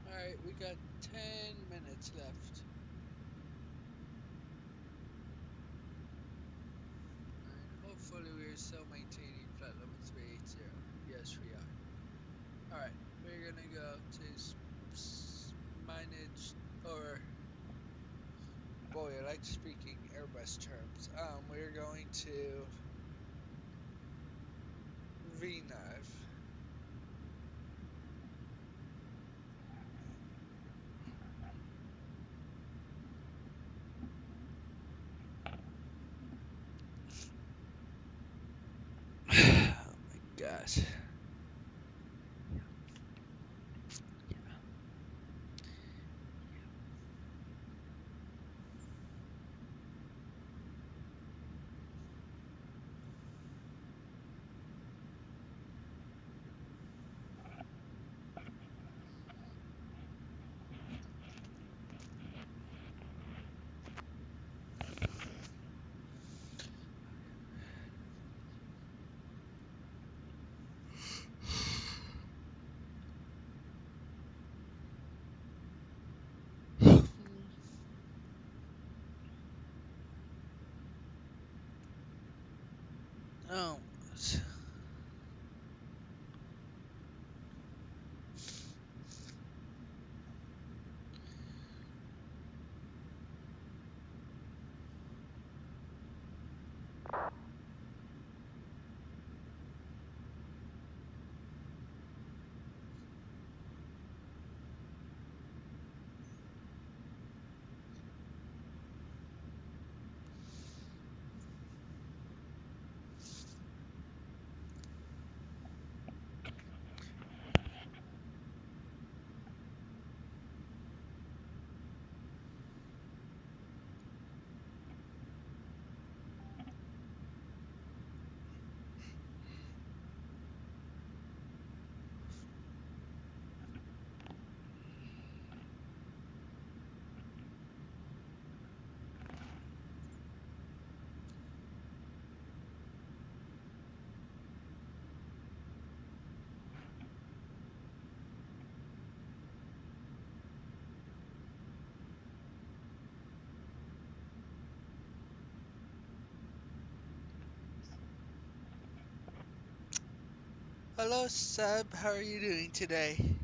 [SPEAKER 1] Alright, we got 10 minutes left. And hopefully we are still maintaining flight level 380. Yes, we are. Alright, we're gonna go to manage, or boy, I like speaking Airbus terms. We're going to VNAV. Oh my gosh. Oh, Hello, Seb. How are you doing today?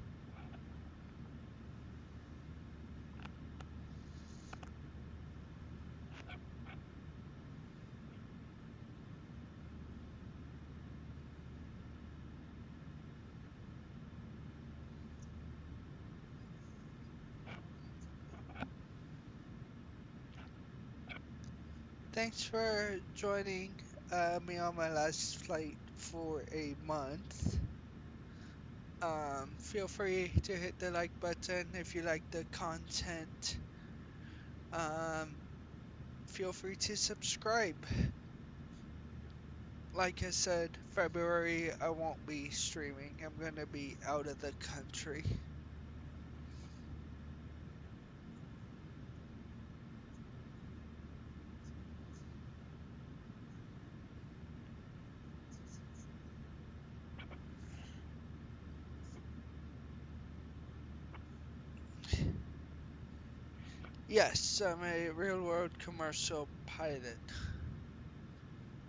[SPEAKER 1] Thanks for joining me on my last flight for a month. Feel free to hit the like button if you like the content. Um, Feel free to subscribe. Like I said, February I won't be streaming. I'm gonna be out of the country. Yes, I'm a real world commercial pilot.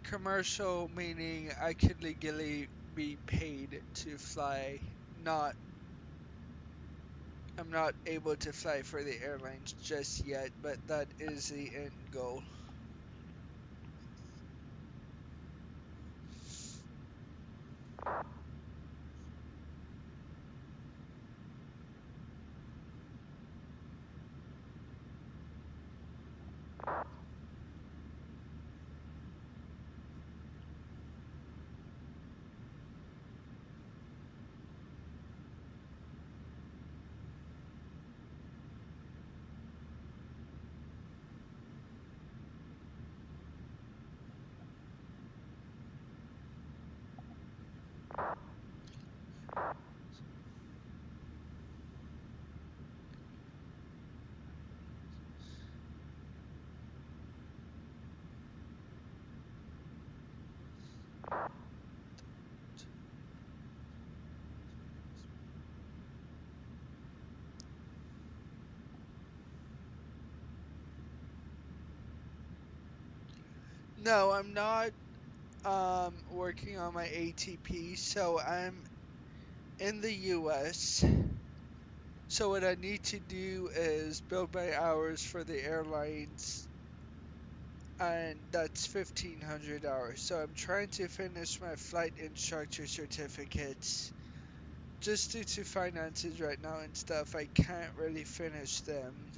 [SPEAKER 1] Commercial meaning I could legally be paid to fly, not I'm not able to fly for the airlines just yet, but that is the end goal. No, I'm not working on my ATP, so I'm in the US. So what I need to do is build my hours for the airlines, and that's 1,500 hours. So I'm trying to finish my flight instructor certificates. Just due to finances right now and stuff, I can't really finish them.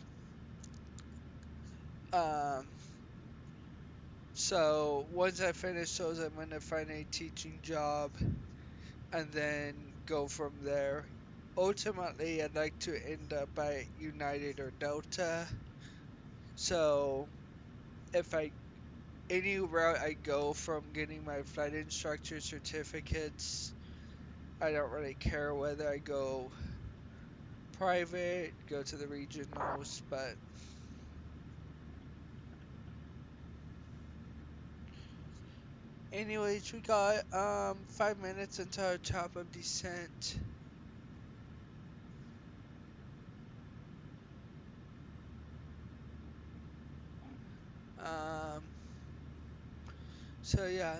[SPEAKER 1] Um, so once I finish those, I'm gonna find a teaching job and then go from there. Ultimately, I'd like to end up at United or Delta. So if I any route I go from getting my flight instructor certificates, I don't really care whether I go private, go to the regionals, but anyways, we got 5 minutes until our top of descent. Um so yeah,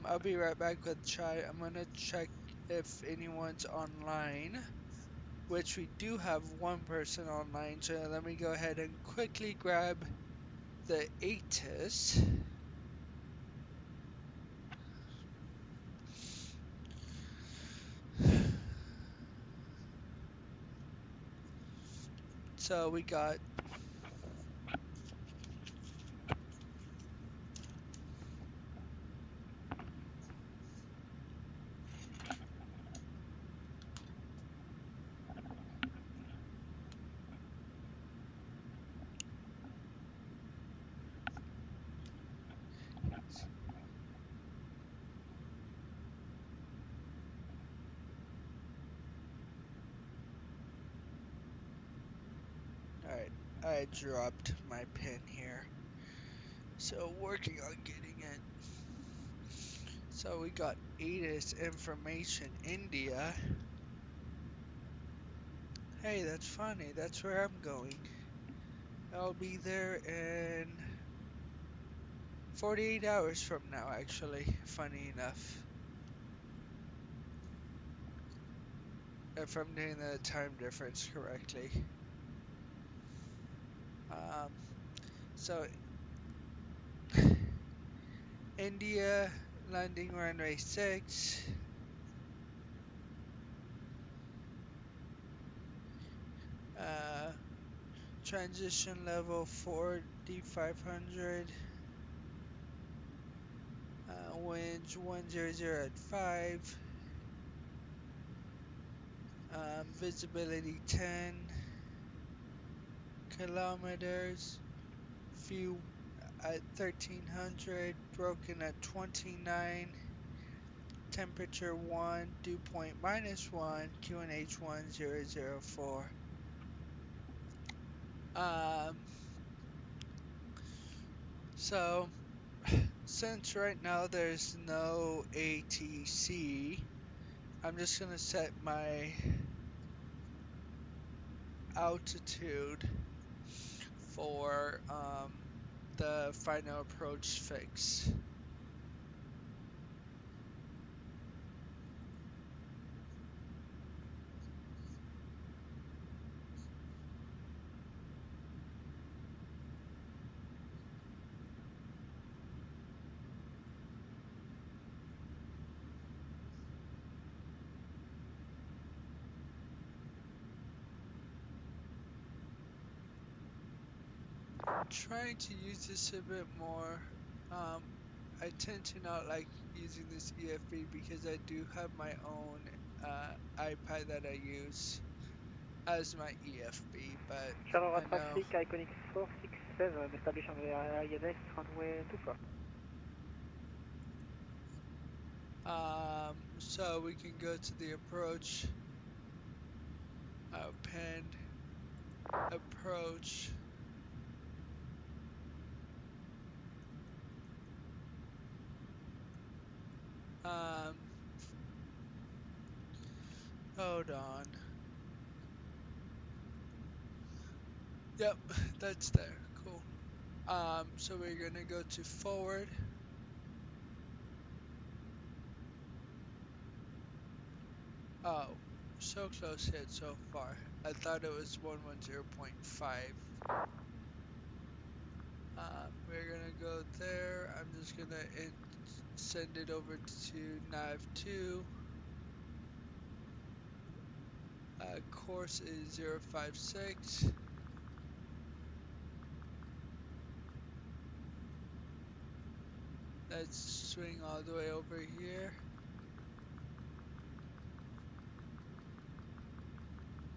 [SPEAKER 1] I'll be right back with chat. I'm gonna check if anyone's online, which we do have one person online, so let me go ahead and quickly grab the ATIS. So we got alright, I dropped my pin here. So working on getting it. So we got ATIS information India. Hey, that's funny. That's where I'm going. I'll be there in 48 hours from now, actually. Funny enough. if I'm doing the time difference correctly. So India landing runway 6. Transition level 4500. Winds 100 at 5. Visibility 10 kilometers. View at 1300. Broken at 29. Temperature 1. Dew point -1. QNH 1004. So since right now there's no ATC, I'm just gonna set my altitude for the final approach fix. Trying to use this a bit more. I tend to not like using this EFB because I do have my own iPad that I use as my EFB, but
[SPEAKER 8] Shallow
[SPEAKER 1] I know.
[SPEAKER 8] traffic, Iconic 467, establish on the ILS runway 24.
[SPEAKER 1] So we can go to the approach, append, approach. Hold on. Yep, that's there. Cool. So we're gonna go to forward. Oh, so close yet so far. I thought it was 110.5. We're gonna go there. I'm just gonna send it over to nav 2. Course is 056. Let's swing all the way over here.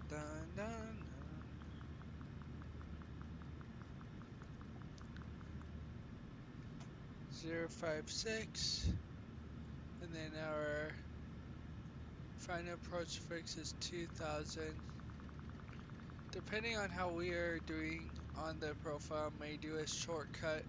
[SPEAKER 1] Dun dun dun. 056. And then our final approach fix is 2000. Depending on how we are doing on the profile, may do a shortcut.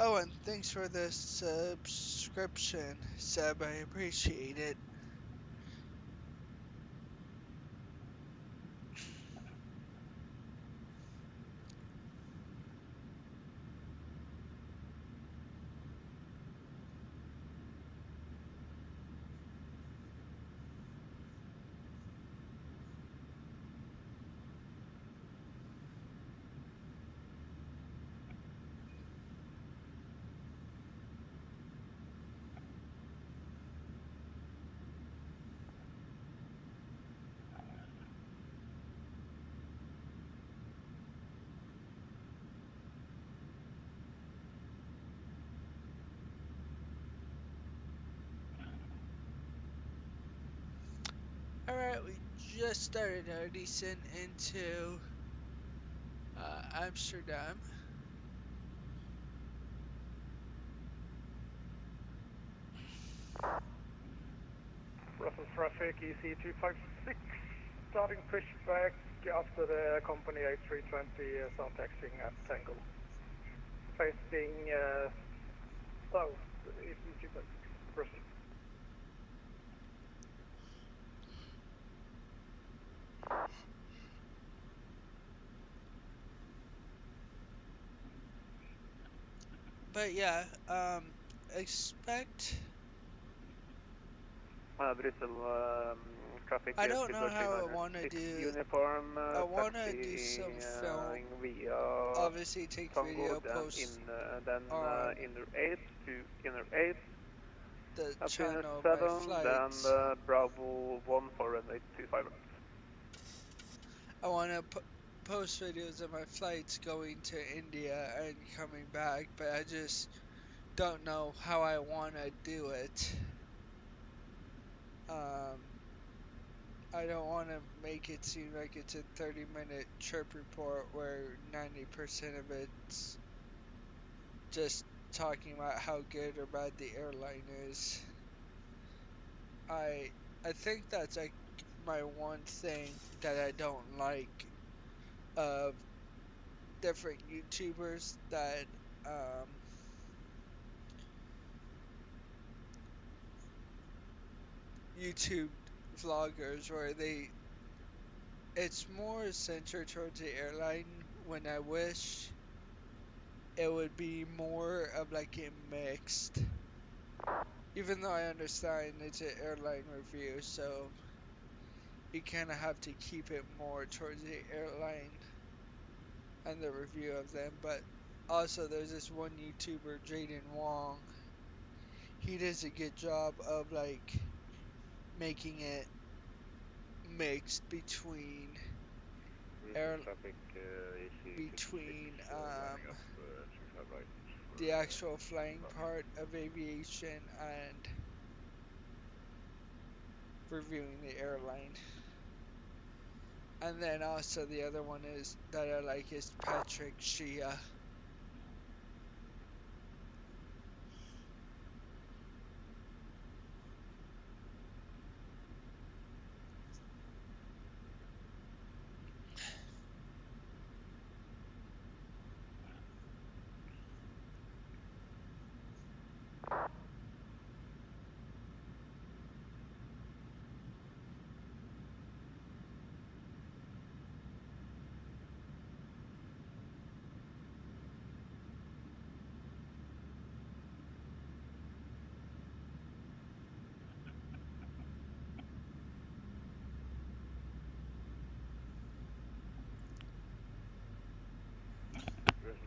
[SPEAKER 1] Oh, and thanks for the subscription, Seb. I appreciate it. Alright, we just started our descent into Amsterdam.
[SPEAKER 8] Brussels traffic, EC 256, starting pushback after the company A320 start taxiing at Tango. Facing south, EC 256, Brussels.
[SPEAKER 1] But yeah, expect.
[SPEAKER 6] Brussels traffic
[SPEAKER 1] I don't know
[SPEAKER 6] Silver
[SPEAKER 1] how I want to
[SPEAKER 6] 396
[SPEAKER 1] do.
[SPEAKER 6] uniform
[SPEAKER 1] I want to do
[SPEAKER 6] taxi
[SPEAKER 1] some film.
[SPEAKER 6] via
[SPEAKER 1] Obviously, take
[SPEAKER 6] Tango,
[SPEAKER 1] video, post
[SPEAKER 6] then
[SPEAKER 1] on
[SPEAKER 6] inner 8 to inner 8,
[SPEAKER 1] the
[SPEAKER 6] happiness
[SPEAKER 1] channel of my
[SPEAKER 6] 7, then
[SPEAKER 1] flights.
[SPEAKER 6] Bravo 1 for runway 25 left.
[SPEAKER 1] I want to post videos of my flights going to India and coming back, but I just don't know how I want to do it. I don't want to make it seem like it's a 30-minute trip report where 90% of it's just talking about how good or bad the airline is. I I think that's like my one thing that I don't like of different YouTubers that YouTube vloggers where it's more centered towards the airline when I wish it would be more of like a mixed. Even though I understand it's an airline review, so you kind of have to keep it more towards the airline and the review of them. But also, there's this one YouTuber, Jaden Wong. He does a good job of like making it mixed between
[SPEAKER 6] Brussels
[SPEAKER 1] air
[SPEAKER 6] traffic EC 56
[SPEAKER 1] between
[SPEAKER 6] lining up 25 right for
[SPEAKER 1] the actual flying part of aviation and reviewing the airline. And then also the other one is that I like is Patrick Shia.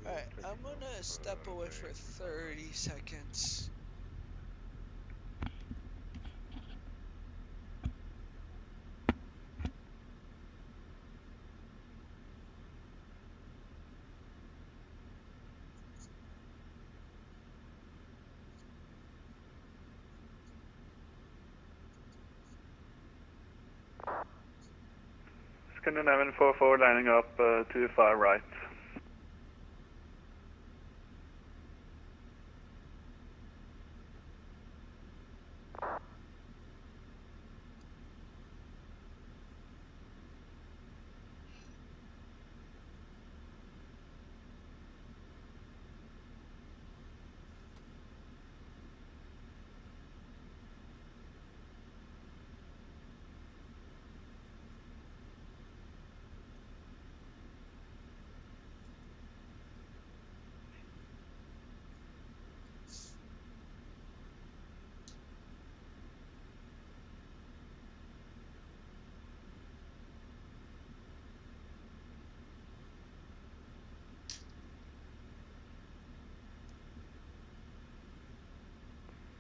[SPEAKER 1] Alright, I'm gonna step away for 30 seconds.
[SPEAKER 6] Scandinavian 44 lining up 25 right.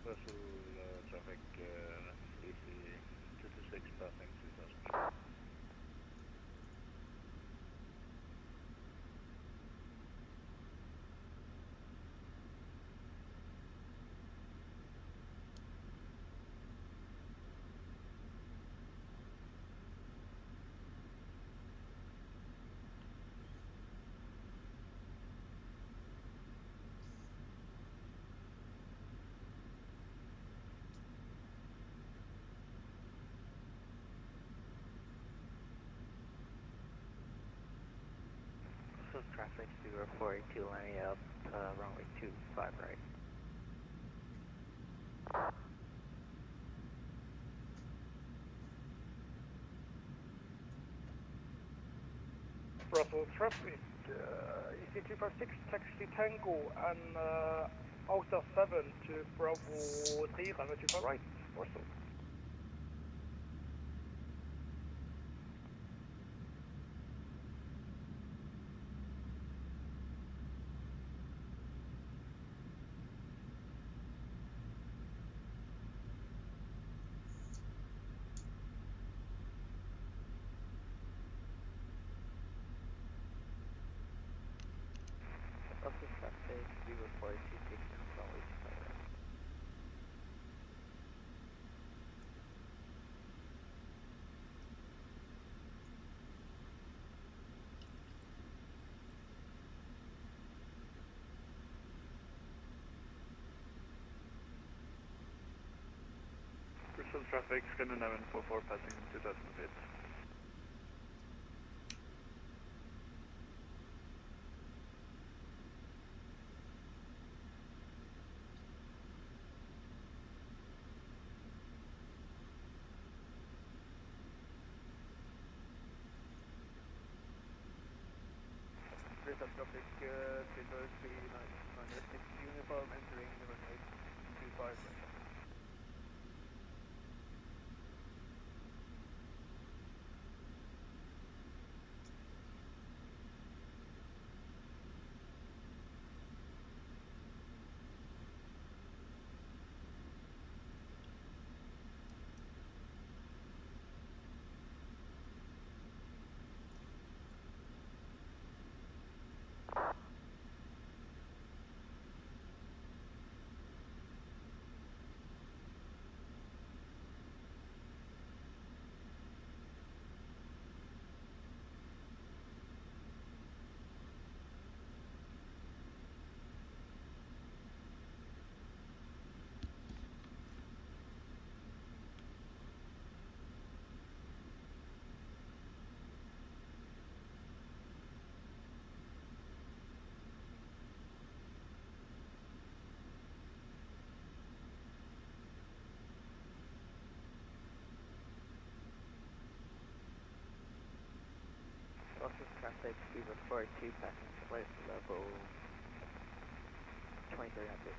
[SPEAKER 6] Brussels traffic EC 226 passing 2000.
[SPEAKER 2] So traffic 0482 lining up runway 25 right.
[SPEAKER 10] Brussels traffic, EC256 taxi Tango and Alta 7 to Bravo 3, runway 25 right, Brussels.
[SPEAKER 3] Brussels traffic, Vivo 426 and runway 25 right.
[SPEAKER 6] Bristol traffic, Scandinavian 44 passing 2000 feet.
[SPEAKER 3] Bristol traffic, Silver 3996 uniform entering the runway 25 right. Brussels traffic, Vivo 42 passing flight level 2300.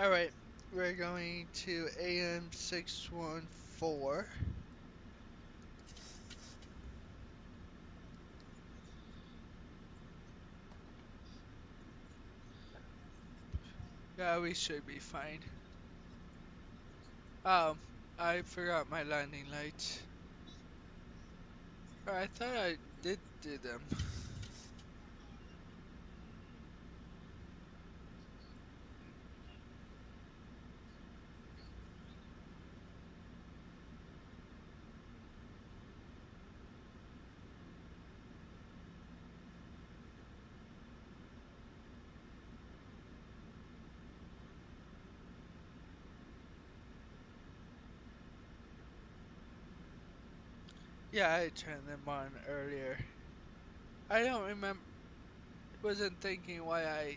[SPEAKER 1] Alright, we're going to AM 614. Yeah, we should be fine. Oh, I forgot my landing lights. I thought I did do them. Yeah, I turned them on earlier. I don't remember, wasn't thinking why I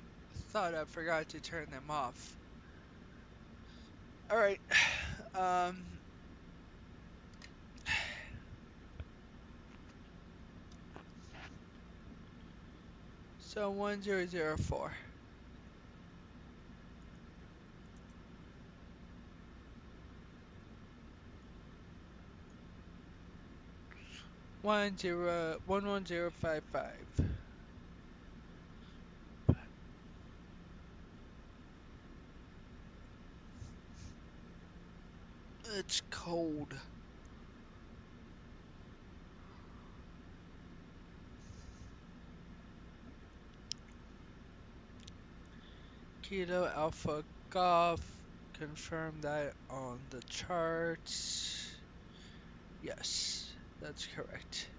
[SPEAKER 1] thought I forgot to turn them off. Alright, um, so 1004. 11055. It's cold. Kilo Alpha Golf. Confirm that on the charts. Yes, that's correct.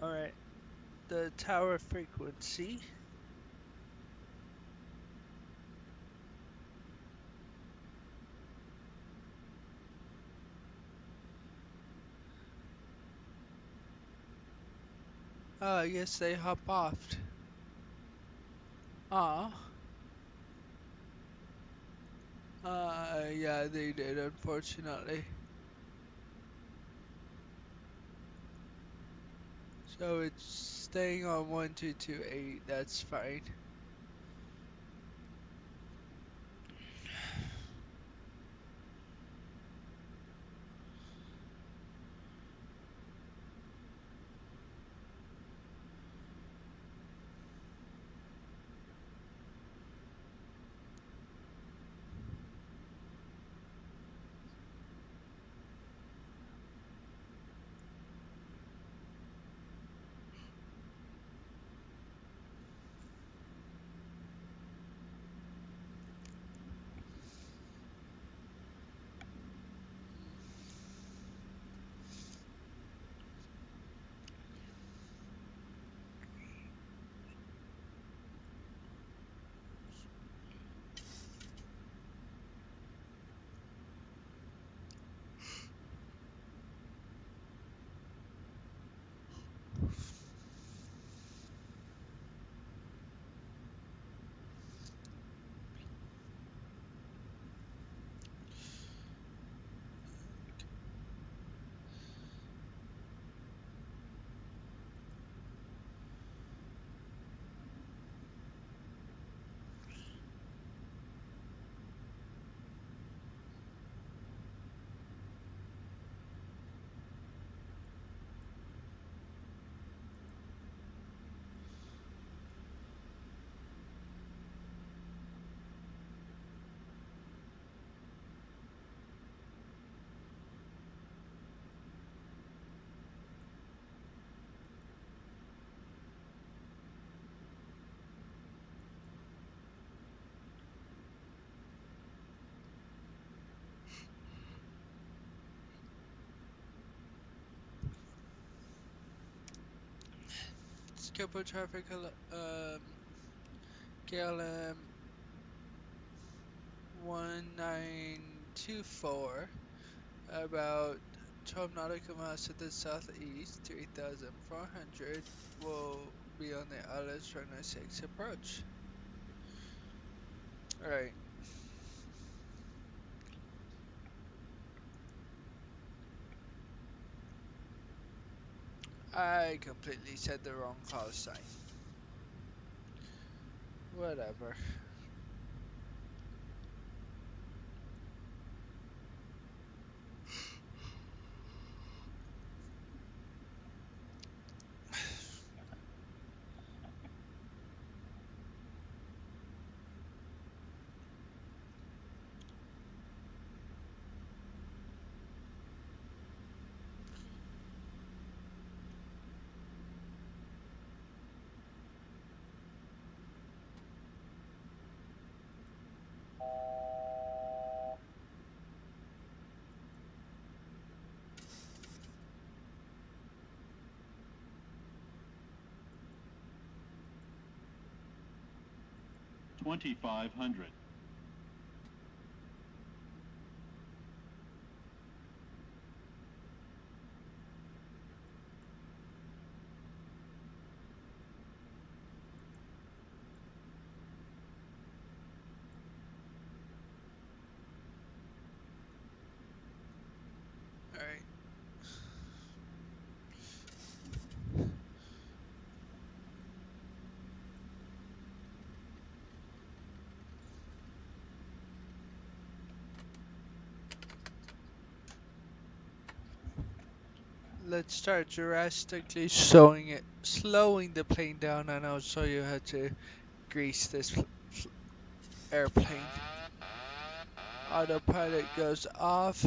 [SPEAKER 1] Alright, the tower frequency. Yes, they hop off. Ah, yeah, they did, unfortunately. So it's staying on 1228, that's fine. Scopo traffic, KLM 1924, about 12 nautical miles to the southeast, 3,400, will be on the LS runway 6 approach. Alright. I completely said the wrong call sign. Whatever.
[SPEAKER 7] $2,500.
[SPEAKER 1] Alright. Let's start drastically slowing the plane down, and I'll show you how to grease this airplane. Autopilot goes off.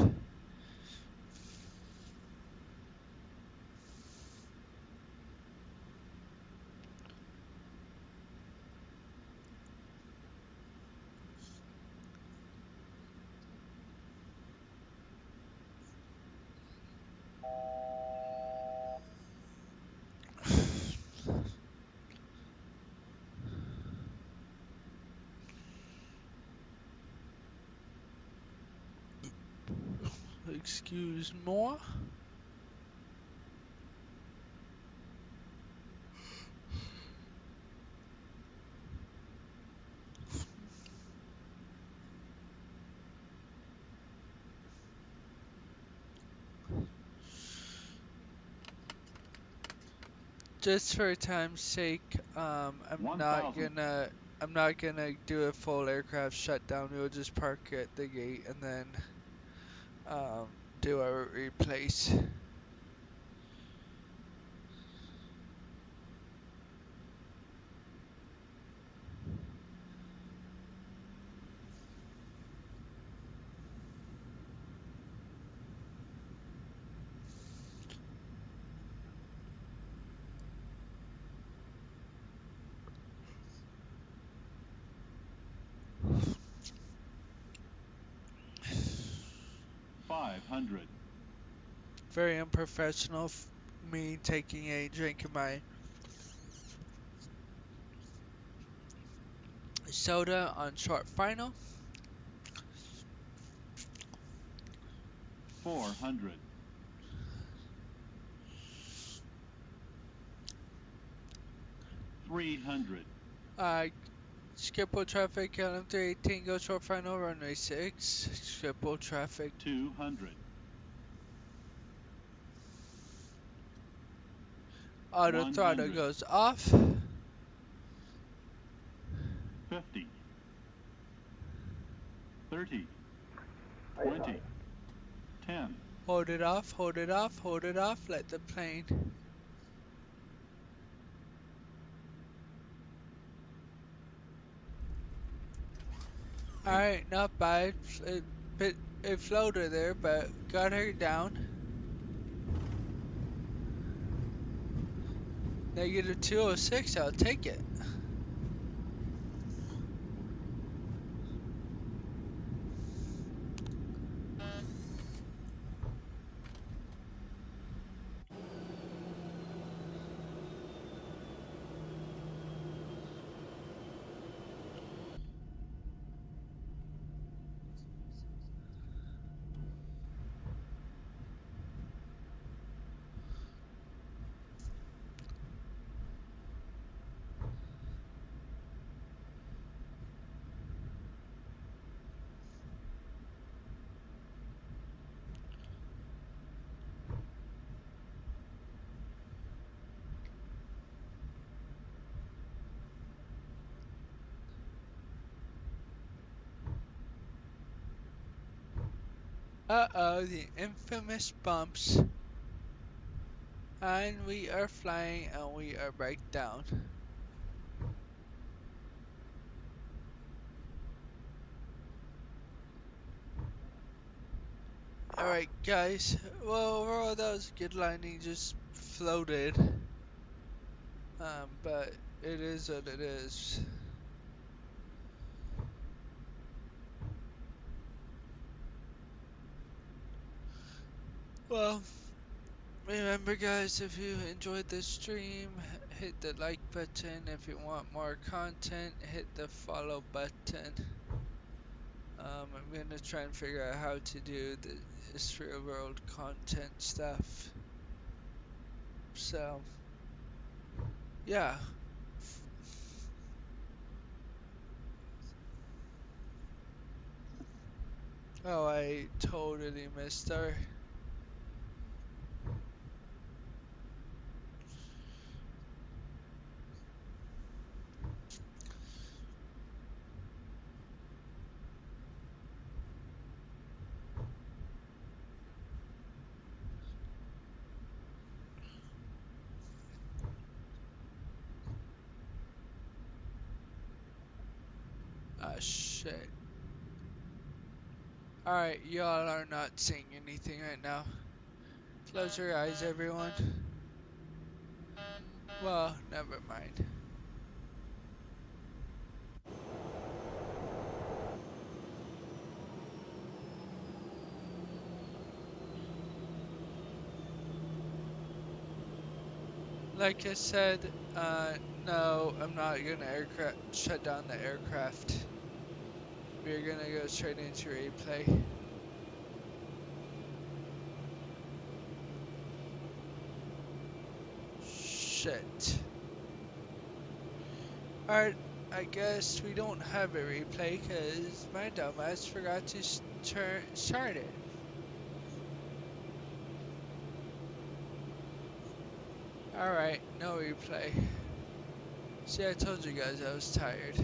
[SPEAKER 1] 'Just for time's sake, I'm not gonna do a full aircraft shutdown. We'll just park at the gate and then do our replace.
[SPEAKER 7] $500.
[SPEAKER 1] Very unprofessional me taking a drink of my soda on short final.
[SPEAKER 7] 400. 300.
[SPEAKER 1] Skipple traffic, LM 318, go short final, runway 6. Skipple traffic.
[SPEAKER 7] 200.
[SPEAKER 1] Auto throttle
[SPEAKER 7] 100.
[SPEAKER 1] goes off.
[SPEAKER 7] 50. 30. 20. 10.
[SPEAKER 1] Hold it off, hold it off, hold it off, let the plane. Alright, not bad. It floated there, but got her down. Negative 206, I'll take it. Uh-oh, the infamous bumps. And we are flying and we are right down. Alright guys, well overall that was a good landing, just floated. But it is what it is. Well, remember guys, if you enjoyed this stream, hit the like button. If you want more content, hit the follow button. I'm gonna try and figure out how to do the history of world content stuff. So, yeah. Oh, I totally missed her. Ah, shit. Alright, y'all are not seeing anything right now. Close your eyes, everyone. Well, never mind. Like I said, no, I'm not gonna shut down the aircraft. We're gonna go straight into replay. Shit. Alright, I guess we don't have a replay because my dumbass forgot to start it. Alright, no replay. See, I told you guys I was tired.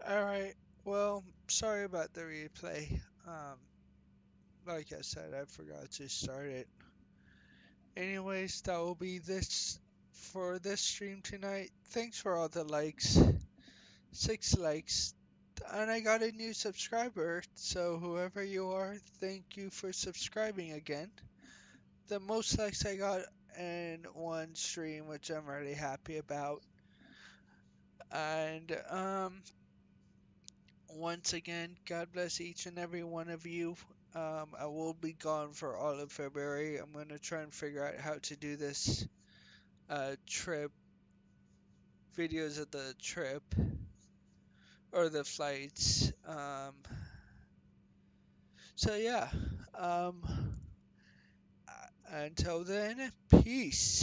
[SPEAKER 1] Alright, well, sorry about the replay. Like I said, I forgot to start it. Anyways, that will be this for this stream tonight. Thanks for all the likes. 6 likes. And I got a new subscriber, so whoever you are, thank you for subscribing again. The most likes I got in one stream, which I'm really happy about. And once again, God bless each and every one of you. I will be gone for all of February. I'm gonna try and figure out how to do this trip, videos of the trip or the flights. So yeah. Until then, peace.